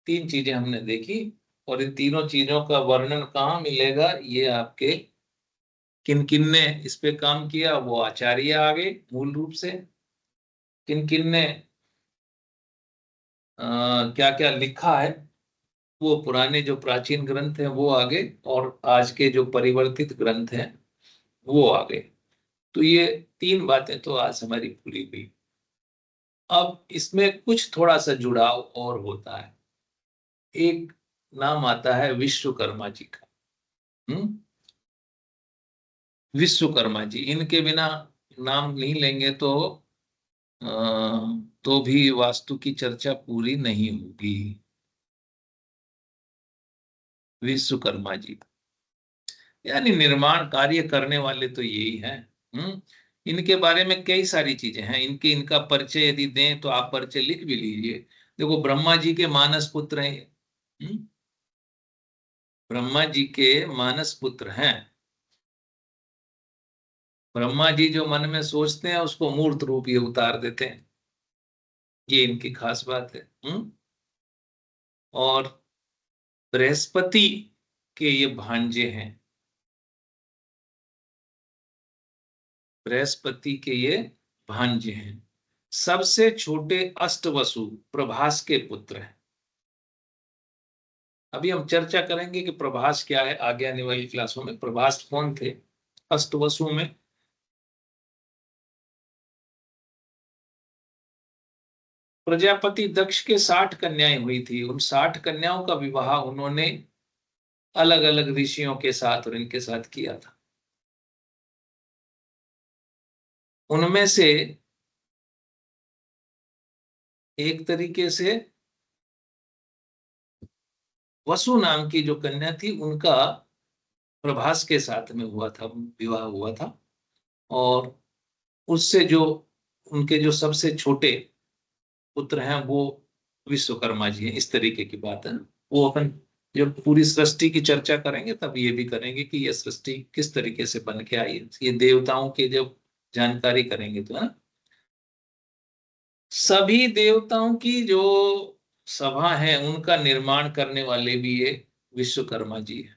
तीन चीजें हमने देखी, और इन तीनों चीजों का वर्णन कहाँ मिलेगा, ये आपके किन किन ने इस पे काम किया, वो आचार्य आगे मूल रूप से, किन किन ने क्या क्या लिखा है, वो पुराने जो प्राचीन ग्रंथ हैं वो आगे, और आज के जो परिवर्तित ग्रंथ हैं वो आगे। तो ये तीन बातें तो आज हमारी पूरी हुई। अब इसमें कुछ थोड़ा सा जुड़ाव और होता है। एक नाम आता है विश्वकर्मा जी का। विश्वकर्मा जी, इनके बिना नाम नहीं लेंगे अ, तो भी वास्तु की चर्चा पूरी नहीं होगी। विश्वकर्मा जी यानी निर्माण कार्य करने वाले तो यही हैं। इनके बारे में कई सारी चीजें हैं। इनका परिचय यदि दें तो आप परिचय लिख भी लीजिए। देखो, ब्रह्मा जी के मानस पुत्र हैं। ब्रह्मा जी के मानस पुत्र हैं। ब्रह्मा जी जो मन में सोचते हैं उसको मूर्त रूप ये उतार देते हैं, ये इनकी खास बात है। और बृहस्पति के ये भांजे हैं। बृहस्पति के ये भांजे हैं। सबसे छोटे अष्टवसु प्रभास के पुत्र हैं। अभी हम चर्चा करेंगे कि प्रभास क्या है आगे आने वाली क्लासों में। प्रभास कौन थे अष्टवसु में? प्रजापति दक्ष के 60 कन्याएं हुई थी। उन 60 कन्याओं का विवाह उन्होंने अलग अलग ऋषियों के साथ और इनके साथ किया था। उनमें से एक तरीके से वसु नाम की जो कन्या थी उनका प्रभास के साथ में हुआ था, विवाह हुआ था। और उससे जो उनके जो सबसे छोटे पुत्र हैं वो विश्वकर्मा जी हैं। इस तरीके की बात है। वो अपन जब पूरी सृष्टि की चर्चा करेंगे तब ये भी करेंगे कि ये सृष्टि किस तरीके से बन के आई है। ये देवताओं के जब जानकारी करेंगे तो, है ना। सभी देवताओं की जो सभा है उनका निर्माण करने वाले भी ये विश्वकर्मा जी है।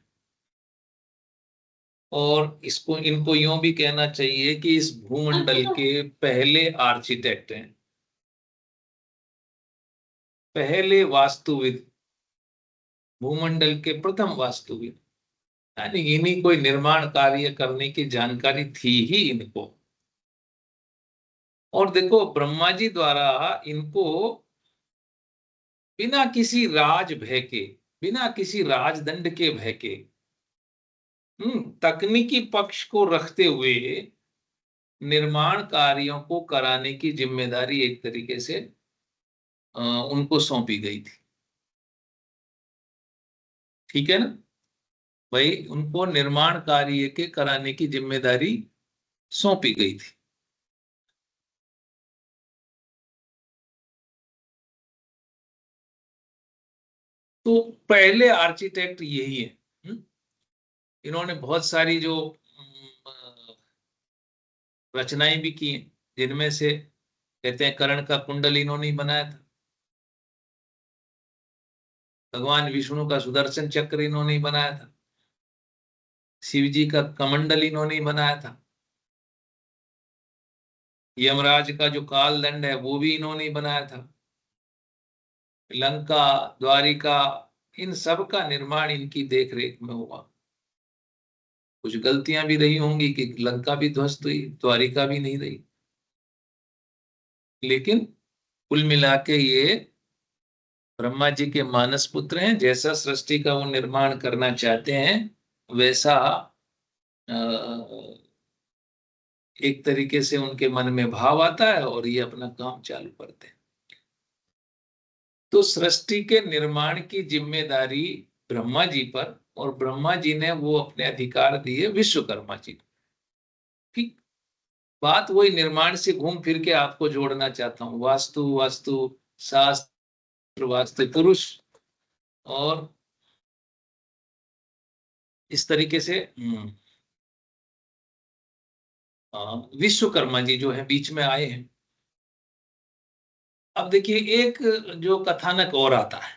और इसको इनको यूं भी कहना चाहिए कि इस भूमंडल के पहले आर्किटेक्ट हैं, पहले वास्तुविद, भूमंडल के प्रथम वास्तुविद। यानी इन्हीं कोई निर्माण कार्य करने की जानकारी थी ही इनको। और देखो, ब्रह्मा जी द्वारा इनको बिना किसी राज भय के बिना किसी राजदंड के भय के तकनीकी पक्ष को रखते हुए निर्माण कार्यों को कराने की जिम्मेदारी एक तरीके से उनको सौंपी गई थी। ठीक है ना भाई, उनको निर्माण कार्य के कराने की जिम्मेदारी सौंपी गई थी। तो पहले आर्किटेक्ट यही है। इन्होंने बहुत सारी जो रचनाएं भी की हैं, जिनमें से कहते हैं कर्ण का कुंडल इन्होंने ही बनाया था, भगवान विष्णु का सुदर्शन चक्र इन्होंने ही बनाया था, शिव जी का कमंडल इन्होंने ही बनाया था, यमराज का जो काल दंड है वो भी इन्होंने ही बनाया था, लंका, द्वारिका, इन सब का निर्माण इनकी देखरेख में हुआ। कुछ गलतियां भी रही होंगी कि लंका भी ध्वस्त हुई, द्वारिका भी नहीं रही, लेकिन कुल मिला के ये ब्रह्मा जी के मानस पुत्र हैं। जैसा सृष्टि का वो निर्माण करना चाहते हैं वैसा एक तरीके से उनके मन में भाव आता है और ये अपना काम चालू करते हैं। तो सृष्टि के निर्माण की जिम्मेदारी ब्रह्मा जी पर, और ब्रह्मा जी ने वो अपने अधिकार दिए विश्वकर्मा जी को। ठीक, बात वही निर्माण से घूम फिर के आपको जोड़ना चाहता हूं, वास्तु, वास्तु शास्त्र, वास्तु पुरुष, और इस तरीके से विश्वकर्मा जी जो है बीच में आए हैं। अब देखिए एक जो कथानक और आता है,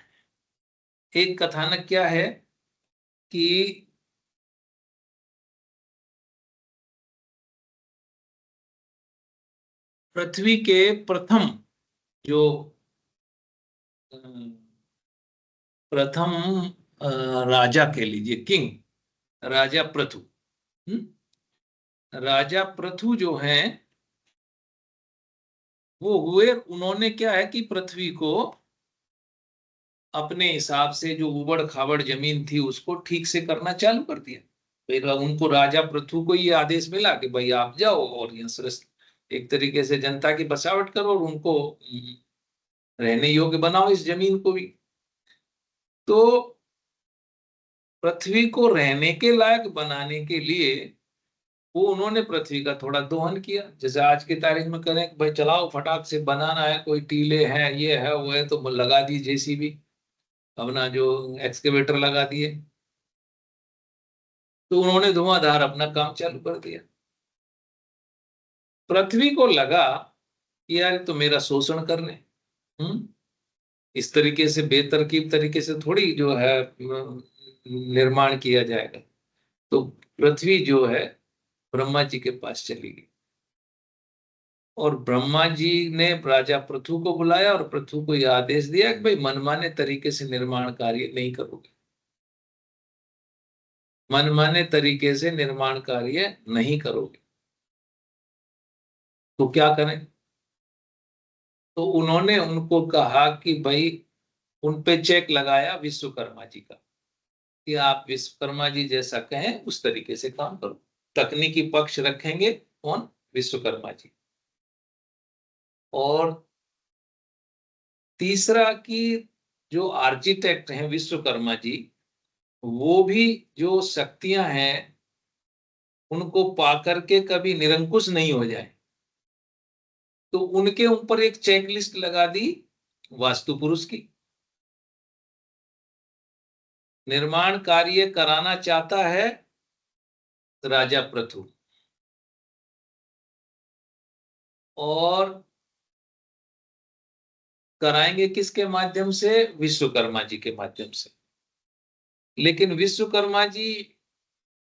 एक कथानक क्या है कि पृथ्वी के प्रथम जो प्रथम राजा कह लीजिए, किंग, राजा पृथु, राजा पृथु जो हैं वो हुए, उन्होंने क्या है कि पृथ्वी को अपने हिसाब से जो उबड़ खाबड़ जमीन थी उसको ठीक से करना चालू कर दिया। फिर उनको राजा पृथु को ये आदेश मिला कि भाई आप जाओ और यहाँ एक तरीके से जनता की बसावट करो और उनको रहने योग्य बनाओ इस जमीन को भी। तो पृथ्वी को रहने के लायक बनाने के लिए वो उन्होंने पृथ्वी का थोड़ा दोहन किया। जैसे आज की तारीख में करें कि भाई चलाओ फटाक से बनाना है, कोई टीले हैं, ये है वो है, तो लगा दी जेसीबी, अपना जो एक्सकेवेटर लगा दिए, तो उन्होंने धुआंधार अपना काम चालू कर दिया। पृथ्वी को लगा कि यार तो मेरा शोषण कर रहे, इस तरीके से बेतरकीब तरीके से थोड़ी जो है निर्माण किया जाएगा। तो पृथ्वी जो है ब्रह्मा जी के पास चली गई, और ब्रह्मा जी ने राजा पृथु को बुलाया और पृथु को यह आदेश दिया कि भाई मनमाने तरीके से निर्माण कार्य नहीं करोगे, मनमाने तरीके से निर्माण कार्य नहीं करोगे, तो क्या करें। तो उन्होंने उनको कहा कि भाई, उन पे चेक लगाया विश्वकर्मा जी का कि आप विश्वकर्मा जी जैसा कहें उस तरीके से काम करो। तकनीकी पक्ष रखेंगे कौन? विश्वकर्मा जी। और तीसरा कि जो आर्किटेक्ट हैं विश्वकर्मा जी, वो भी जो शक्तियां हैं उनको पाकर के कभी निरंकुश नहीं हो जाए, तो उनके ऊपर एक चेकलिस्ट लगा दी वास्तु पुरुष की। निर्माण कार्य कराना चाहता है राजा पृथु, और कराएंगे किसके माध्यम से? विश्वकर्मा जी के माध्यम से। लेकिन विश्वकर्मा जी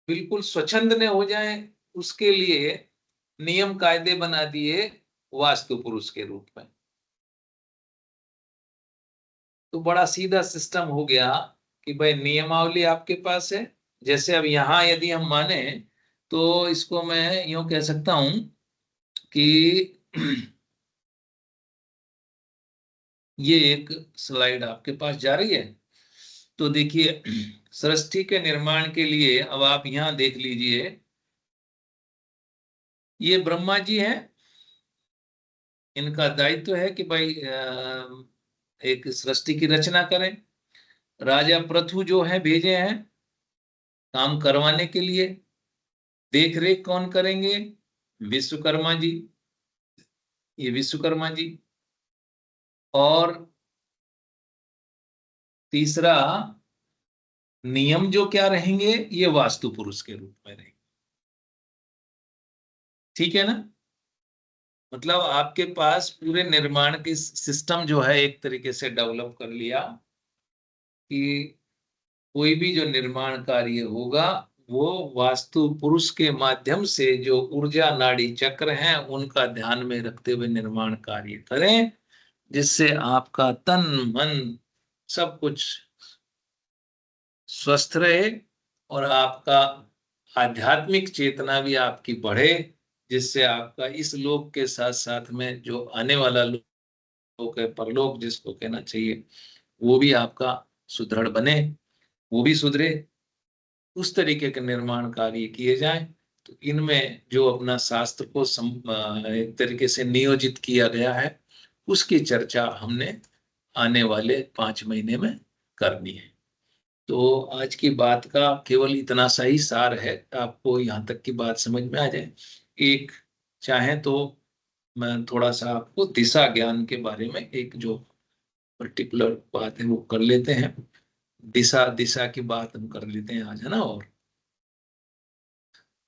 बिल्कुल स्वच्छंद न हो जाए, उसके लिए नियम कायदे बना दिए वास्तु पुरुष के रूप में। तो बड़ा सीधा सिस्टम हो गया कि भाई नियमावली आपके पास है। जैसे अब यहां यदि हम माने तो इसको मैं यूं कह सकता हूं कि ये एक स्लाइड आपके पास जा रही है, तो देखिए सृष्टि के निर्माण के लिए अब आप यहां देख लीजिए, ये ब्रह्मा जी हैं, इनका दायित्व है कि भाई एक सृष्टि की रचना करें। राजा पृथु जो है भेजे हैं काम करवाने के लिए। देख रेख कौन करेंगे? विश्वकर्मा जी, ये विश्वकर्मा जी। और तीसरा नियम जो क्या रहेंगे, ये वास्तु पुरुष के रूप में रहेंगे। ठीक है ना? मतलब आपके पास पूरे निर्माण की सिस्टम जो है एक तरीके से डेवलप कर लिया कि कोई भी जो निर्माण कार्य होगा वो वास्तु पुरुष के माध्यम से जो ऊर्जा नाड़ी चक्र हैं उनका ध्यान में रखते हुए निर्माण कार्य करें, जिससे आपका तन मन सब कुछ स्वस्थ रहे और आपका आध्यात्मिक चेतना भी आपकी बढ़े, जिससे आपका इस लोक के साथ साथ में जो आने वाला लोक है, परलोक जिसको कहना चाहिए, वो भी आपका सुदृढ़ बने, वो भी सुधरे। उस तरीके के निर्माण कार्य किए जाएं। तो इनमें जो अपना शास्त्र को एक तरीके से नियोजित किया गया है, उसकी चर्चा हमने आने वाले 5 महीने में करनी है। तो आज की बात का केवल इतना सा ही सार है, आपको यहाँ तक की बात समझ में आ जाए। एक चाहे तो मैं थोड़ा सा आपको दिशा ज्ञान के बारे में एक जो पर्टिकुलर बात है वो कर लेते हैं। दिशा दिशा की बात हम कर लेते हैं आज, है ना। और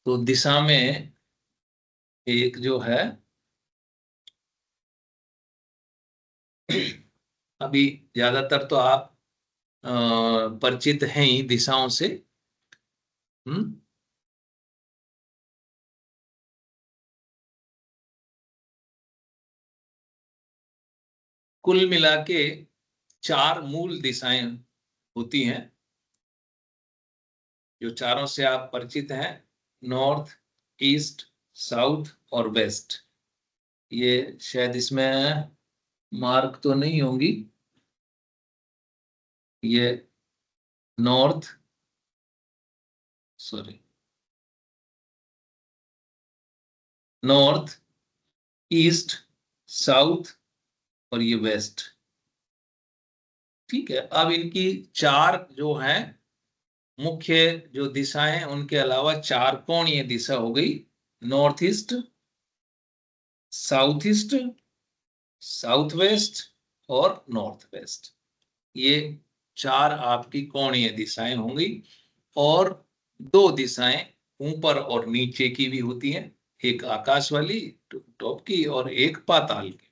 तो दिशा में एक जो है अभी ज्यादातर तो आप परिचित हैं ही दिशाओं से। हम्म। कुल मिला के 4 मूल दिशाएं होती हैं, जो चारों से आप परिचित हैं। नॉर्थ, ईस्ट, साउथ और वेस्ट। ये शायद इसमें मार्क तो नहीं होंगी। ये north, sorry, north, east, south और ये वेस्ट। ठीक है। अब इनकी 4 जो हैं मुख्य जो दिशाएं हैं, उनके अलावा 4 कोणीय दिशा हो गई। North east, south east, south west और नॉर्थ वेस्ट। ये 4 आपकी कोणीय दिशाएं होंगी। और 2 दिशाएं ऊपर और नीचे की भी होती हैं, एक आकाश वाली टॉप की और एक पाताल की।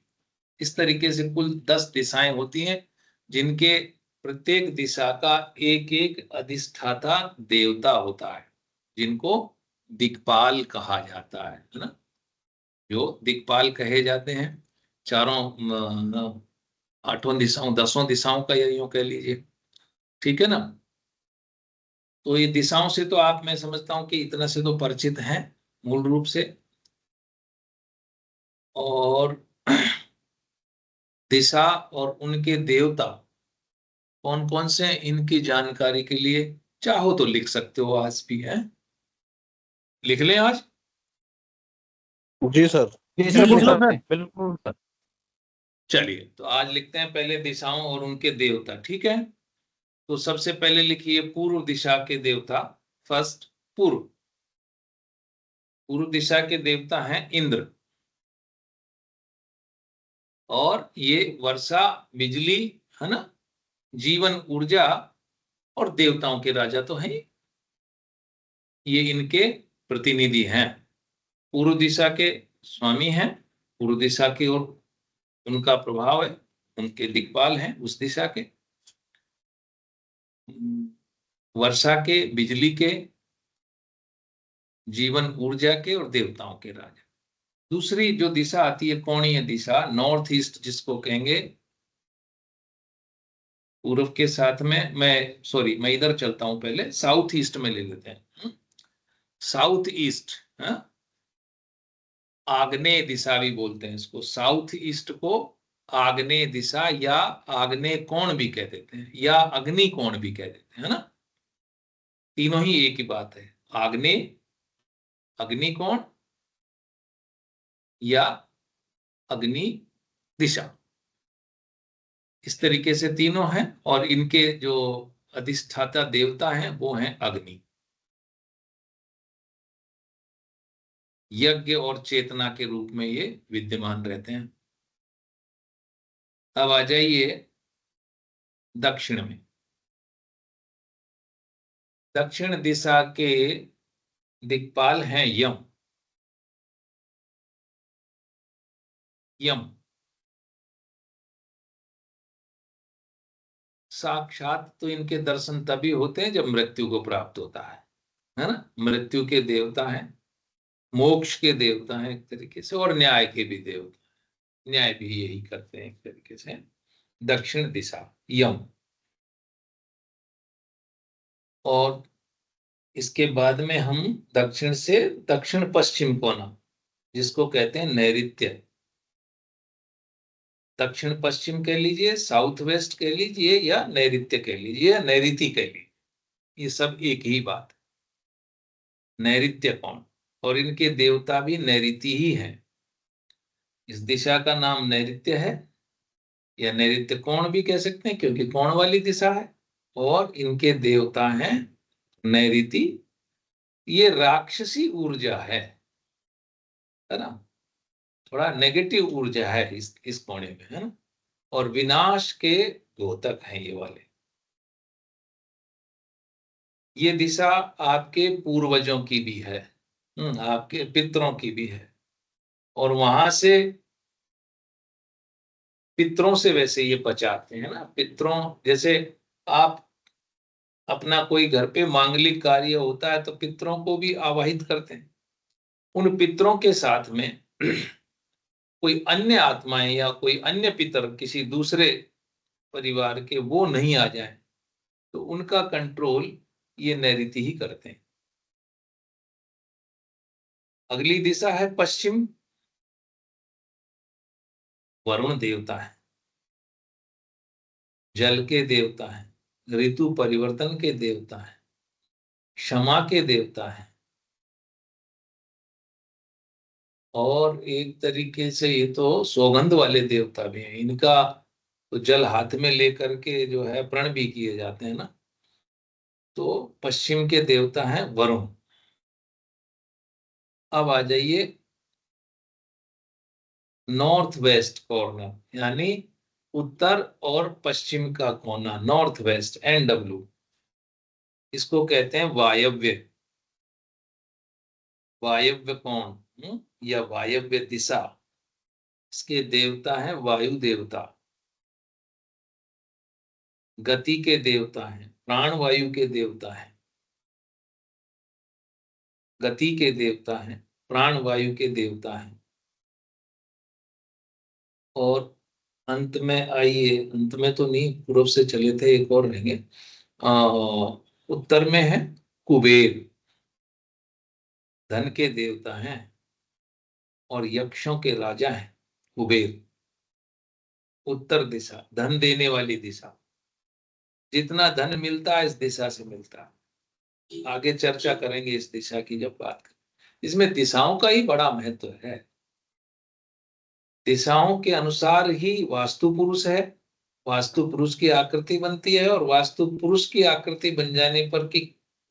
इस तरीके से कुल 10 दिशाएं होती हैं, जिनके प्रत्येक दिशा का एक एक अधिष्ठाता देवता होता है, जिनको दिक्पाल कहा जाता है ना। जो दिक्पाल कहे जाते हैं चारों 8 दिशाओं 10 दिशाओं का, या यूं कह लीजिए। ठीक है ना। तो ये दिशाओं से तो आप, मैं समझता हूं कि इतना से तो परिचित हैं मूल रूप से। और दिशा और उनके देवता कौन कौन से हैं, इनकी जानकारी के लिए चाहो तो लिख सकते हो, आज भी है, लिख लें आज। जी सर। जी सर, बिल्कुल लिखो सर। सर, बिल्कुल सर। चलिए तो आज लिखते हैं पहले दिशाओं और उनके देवता। ठीक है। तो सबसे पहले लिखिए पूर्व दिशा के देवता। फर्स्ट, पूर्व। पूर्व दिशा के देवता हैं इंद्र। और ये वर्षा, बिजली, है ना, जीवन ऊर्जा और देवताओं के राजा तो हैं। ये इनके प्रतिनिधि हैं। पूर्व दिशा के स्वामी हैं, पूर्व दिशा की ओर उनका प्रभाव है, उनके दिक्पाल हैं उस दिशा के। वर्षा के, बिजली के, जीवन ऊर्जा के और देवताओं के राजा। दूसरी जो दिशा आती है कोणीय दिशा, नॉर्थ ईस्ट जिसको कहेंगे, पूर्व के साथ में, मैं सॉरी मैं इधर चलता हूं, पहले साउथ ईस्ट में ले लेते हैं। साउथ ईस्ट, आग्नेय दिशा भी बोलते हैं इसको। साउथ ईस्ट को आग्नेय दिशा या आग्नेय कोण भी कह देते हैं या अग्नि कोण भी कह देते हैं, है ना। तीनों ही एक ही बात है, आग्नेय, अग्नि कोण या अग्नि दिशा, इस तरीके से तीनों हैं। और इनके जो अधिष्ठाता देवता हैं वो हैं अग्नि। यज्ञ और चेतना के रूप में ये विद्यमान रहते हैं। अब आ जाइए दक्षिण में। दक्षिण दिशा के दिक्पाल हैं यम। यम साक्षात तो इनके दर्शन तभी होते हैं जब मृत्यु को प्राप्त होता है ना। मृत्यु के देवता हैं, मोक्ष के देवता हैं एक तरीके से, और न्याय के भी देवता, न्याय भी यही करते हैं एक तरीके से। दक्षिण दिशा यम। और इसके बाद में हम दक्षिण से दक्षिण पश्चिम कोना, जिसको कहते हैं नैऋत्य, दक्षिण पश्चिम कह लीजिए, साउथ वेस्ट कह लीजिए, या नैऋत्य कह लीजिए, या नैऋति कह लीजिए, ये सब एक ही बात। नैऋत्य कोण, और इनके देवता भी नैऋति ही हैं। इस दिशा का नाम नैऋत्य है, या नैऋत्य कोण भी कह सकते हैं क्योंकि कोण वाली दिशा है, और इनके देवता हैं नैऋति। ये राक्षसी ऊर्जा है ना, थोड़ा नेगेटिव ऊर्जा है इस कोने में, है ना। और विनाश के द्योतक हैं ये वाले। ये दिशा आपके पूर्वजों की भी है, आपके पितरों की भी है, और वहां से पितरों से वैसे ये बचाते हैं ना। पितरों जैसे आप अपना कोई घर पे मांगलिक कार्य होता है तो पितरों को भी आवाहित करते हैं। उन पितरों के साथ में कोई अन्य आत्माएं या कोई अन्य पितर किसी दूसरे परिवार के वो नहीं आ जाए, तो उनका कंट्रोल ये नैऋति ही करते हैं। अगली दिशा है पश्चिम। वरुण देवता है, जल के देवता है, ऋतु परिवर्तन के देवता है, क्षमा के देवता है, और एक तरीके से ये तो सौगंध वाले देवता भी हैं। इनका तो जल हाथ में लेकर के जो है प्रण भी किए जाते हैं ना। तो पश्चिम के देवता हैं वरुण। अब आ जाइए नॉर्थ वेस्ट कॉर्नर, यानी उत्तर और पश्चिम का कोना, नॉर्थ वेस्ट NW, इसको कहते हैं वायव्य। वायव्य कोण या वायव्य दिशा, इसके देवता हैं वायु देवता। गति के देवता हैं, प्राण वायु के देवता हैं। गति के देवता हैं, प्राण वायु के देवता हैं। और अंत में आइए, अंत में तो नहीं, पूर्व से चले थे, एक और रहेंगे। उत्तर में है कुबेर, धन के देवता हैं और यक्षों के राजा हैं कुबेर। उत्तर दिशा धन देने वाली दिशा, जितना धन मिलता है इस दिशा से मिलता है। आगे चर्चा करेंगे इस दिशा की जब बात करें। इसमें दिशाओं का ही बड़ा महत्व है। दिशाओं के अनुसार ही वास्तु पुरुष है, वास्तु पुरुष की आकृति बनती है, और वास्तु पुरुष की आकृति बन जाने पर कि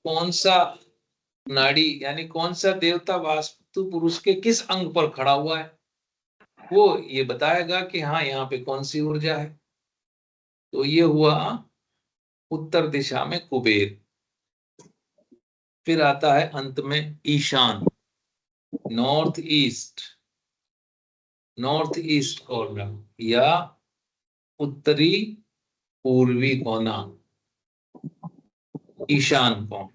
कौन सा नाड़ी यानी कौन सा देवता वास्तु पुरुष के किस अंग पर खड़ा हुआ है, वो ये बताएगा कि हाँ यहाँ पे कौन सी ऊर्जा है। तो ये हुआ उत्तर दिशा में कुबेर। फिर आता है अंत में ईशान, north east, north east corner या उत्तरी पूर्वी कोना, ईशान कोण।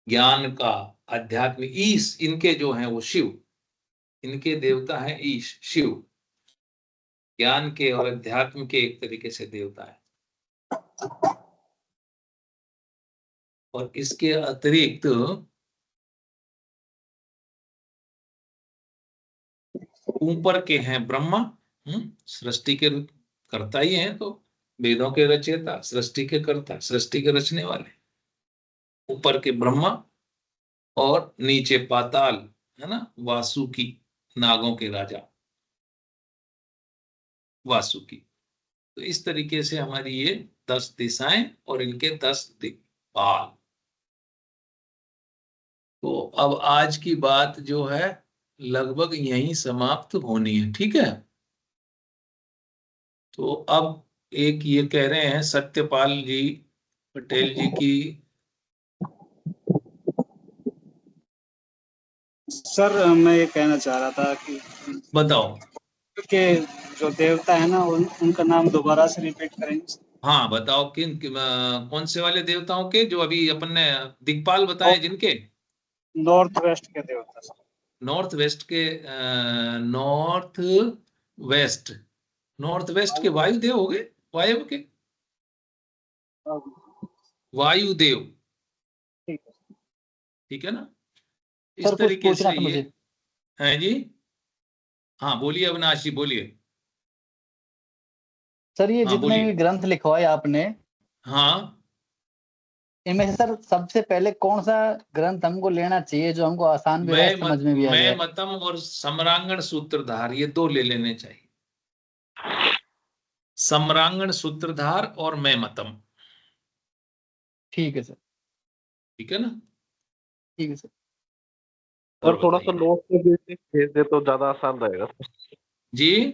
ज्ञान का, अध्यात्म, ईश इनके जो हैं वो शिव, इनके देवता हैं ईश, शिव, ज्ञान के और अध्यात्म के एक तरीके से देवता है। और इसके अतिरिक्त ऊपर के हैं ब्रह्मा, सृष्टि के कर्ता ही हैं, तो वेदों के रचयिता, सृष्टि के कर्ता, सृष्टि के रचने वाले, ऊपर के ब्रह्मा और नीचे पाताल, है ना, वासुकी, नागों के राजा वासुकी। तो इस तरीके से हमारी ये 10 दिशाएं और इनके 10 दिक्पाल। तो अब आज की बात जो है लगभग यहीं समाप्त होनी है, ठीक है। तो अब एक ये कह रहे हैं सत्यपाल जी पटेल जी की, सर मैं ये कहना चाह रहा था कि बताओ। के जो देवता है ना उनका नाम दोबारा से रिपीट करेंगे। हाँ बताओ, कौन से वाले देवताओं के, जो अभी अपन ने दिक्पाल बताए जिनके? नॉर्थ वेस्ट के देवता सर। नॉर्थ वेस्ट के, नॉर्थ वेस्ट, नॉर्थ वेस्ट के वायुदेव हो गए, वायु के वायुदेव, ठीक है, ठीक है ना। सर इस कुछ तरीके पूछना से था ये मुझे। है जी। हाँ बोलिए अविनाश जी, बोलिए। सर ये हाँ जितने भी बोलिए। ग्रंथ लिखवाए आपने, हाँ इनमें से सर सबसे पहले कौन सा ग्रंथ हमको लेना चाहिए जो हमको आसान भी रहे, समझ में भी आ मैं जाए? मतम और सम्रांगण सूत्रधार, ये 2 ले लेने चाहिए। सम्रांगण सूत्रधार और मैं मतम, ठीक है सर। ठीक है ना। ठीक है सर। और सर थोड़ा सा बताइए नोट्स के भेज दे तो ज्यादा आसान रहेगा। जी।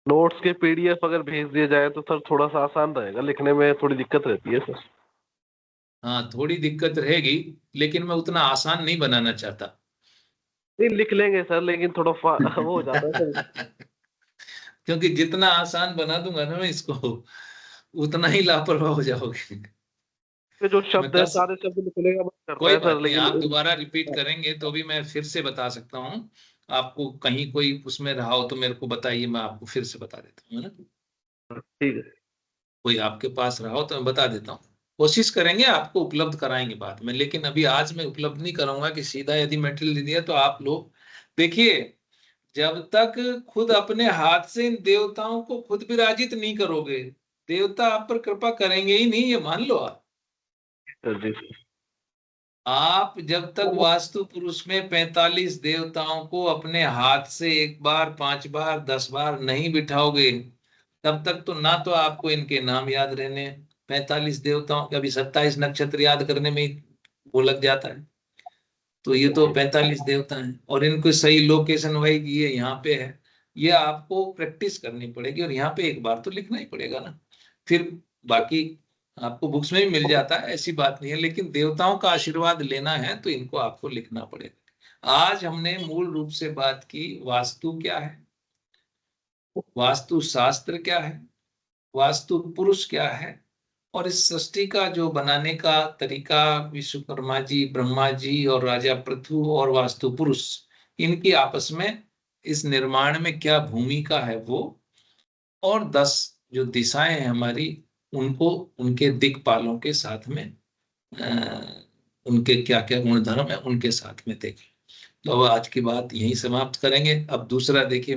नोट्स के पीडीएफ अगर भेज दिया जाए तो सर थोड़ा सा आसान रहेगा, लिखने में थोड़ी दिक्कत रहती है सर। हाँ थोड़ी दिक्कत रहेगी, लेकिन मैं उतना आसान नहीं बनाना चाहता। नहीं लिख लेंगे सर, लेकिन थोड़ा वो हो जाता है सर। क्योंकि जितना आसान बना दूंगा ना मैं इसको, उतना ही लापरवाह हो जाओगे। ये जो मैं शब्द है कर सक... सारे शब्द लिखने का मन करता कोई है बात सर, नहीं, लेकिन आप दोबारा रिपीट करेंगे तो भी मैं फिर से बता सकता हूँ। आपको कहीं कोई उसमें रहा हो तो मेरे को बताइए, मैं आपको फिर से बता देता हूँ, है ना। ठीक है। कोई आपके पास रहा हो तो मैं बता देता हूँ। कोशिश करेंगे, आपको उपलब्ध कराएंगे बाद में, लेकिन अभी आज मैं उपलब्ध नहीं करूंगा कि सीधा यदि मेटेरियल दे दिया तो आप लोग देखिए, जब तक खुद अपने हाथ से इन देवताओं को खुद विराजित नहीं करोगे, देवता आप पर कृपा करेंगे ही नहीं, ये मान लो आप। सर जी। आप जब तक वास्तु पुरुष में 45 देवताओं को अपने हाथ से 1 बार, 5 बार, 10 बार नहीं बिठाओगे, तब तक तो ना तो आपको इनके नाम याद रहने, 45 देवताओं के अभी 27 नक्षत्र याद करने में ही वो लग जाता है। तो ये तो 45 देवता हैं और इनको सही लोकेशन वाइज ये यहाँ पे है, ये आपको प्रैक्टिस करनी पड़ेगी और यहाँ पे एक बार तो लिखना ही पड़ेगा ना। फिर बाकी आपको बुक्स में भी मिल जाता है, ऐसी बात नहीं है, लेकिन देवताओं का आशीर्वाद लेना है तो इनको आपको लिखना पड़ेगा। आज हमने मूल रूप से बात की वास्तु क्या है, वास्तु शास्त्र क्या है, वास्तु पुरुष क्या है, और इस सृष्टि का जो बनाने का तरीका विश्वकर्मा जी, ब्रह्मा जी और राजा पृथु और वास्तु पुरुष, इनकी आपस में इस निर्माण में क्या भूमिका है वो, और 10 जो दिशाएं हैं हमारी, उनको उनके दिक्पालों के साथ में उनके क्या क्या गुण धर्म है उनके साथ में देखें। तो अब आज की बात यहीं समाप्त करेंगे। अब दूसरा देखिए।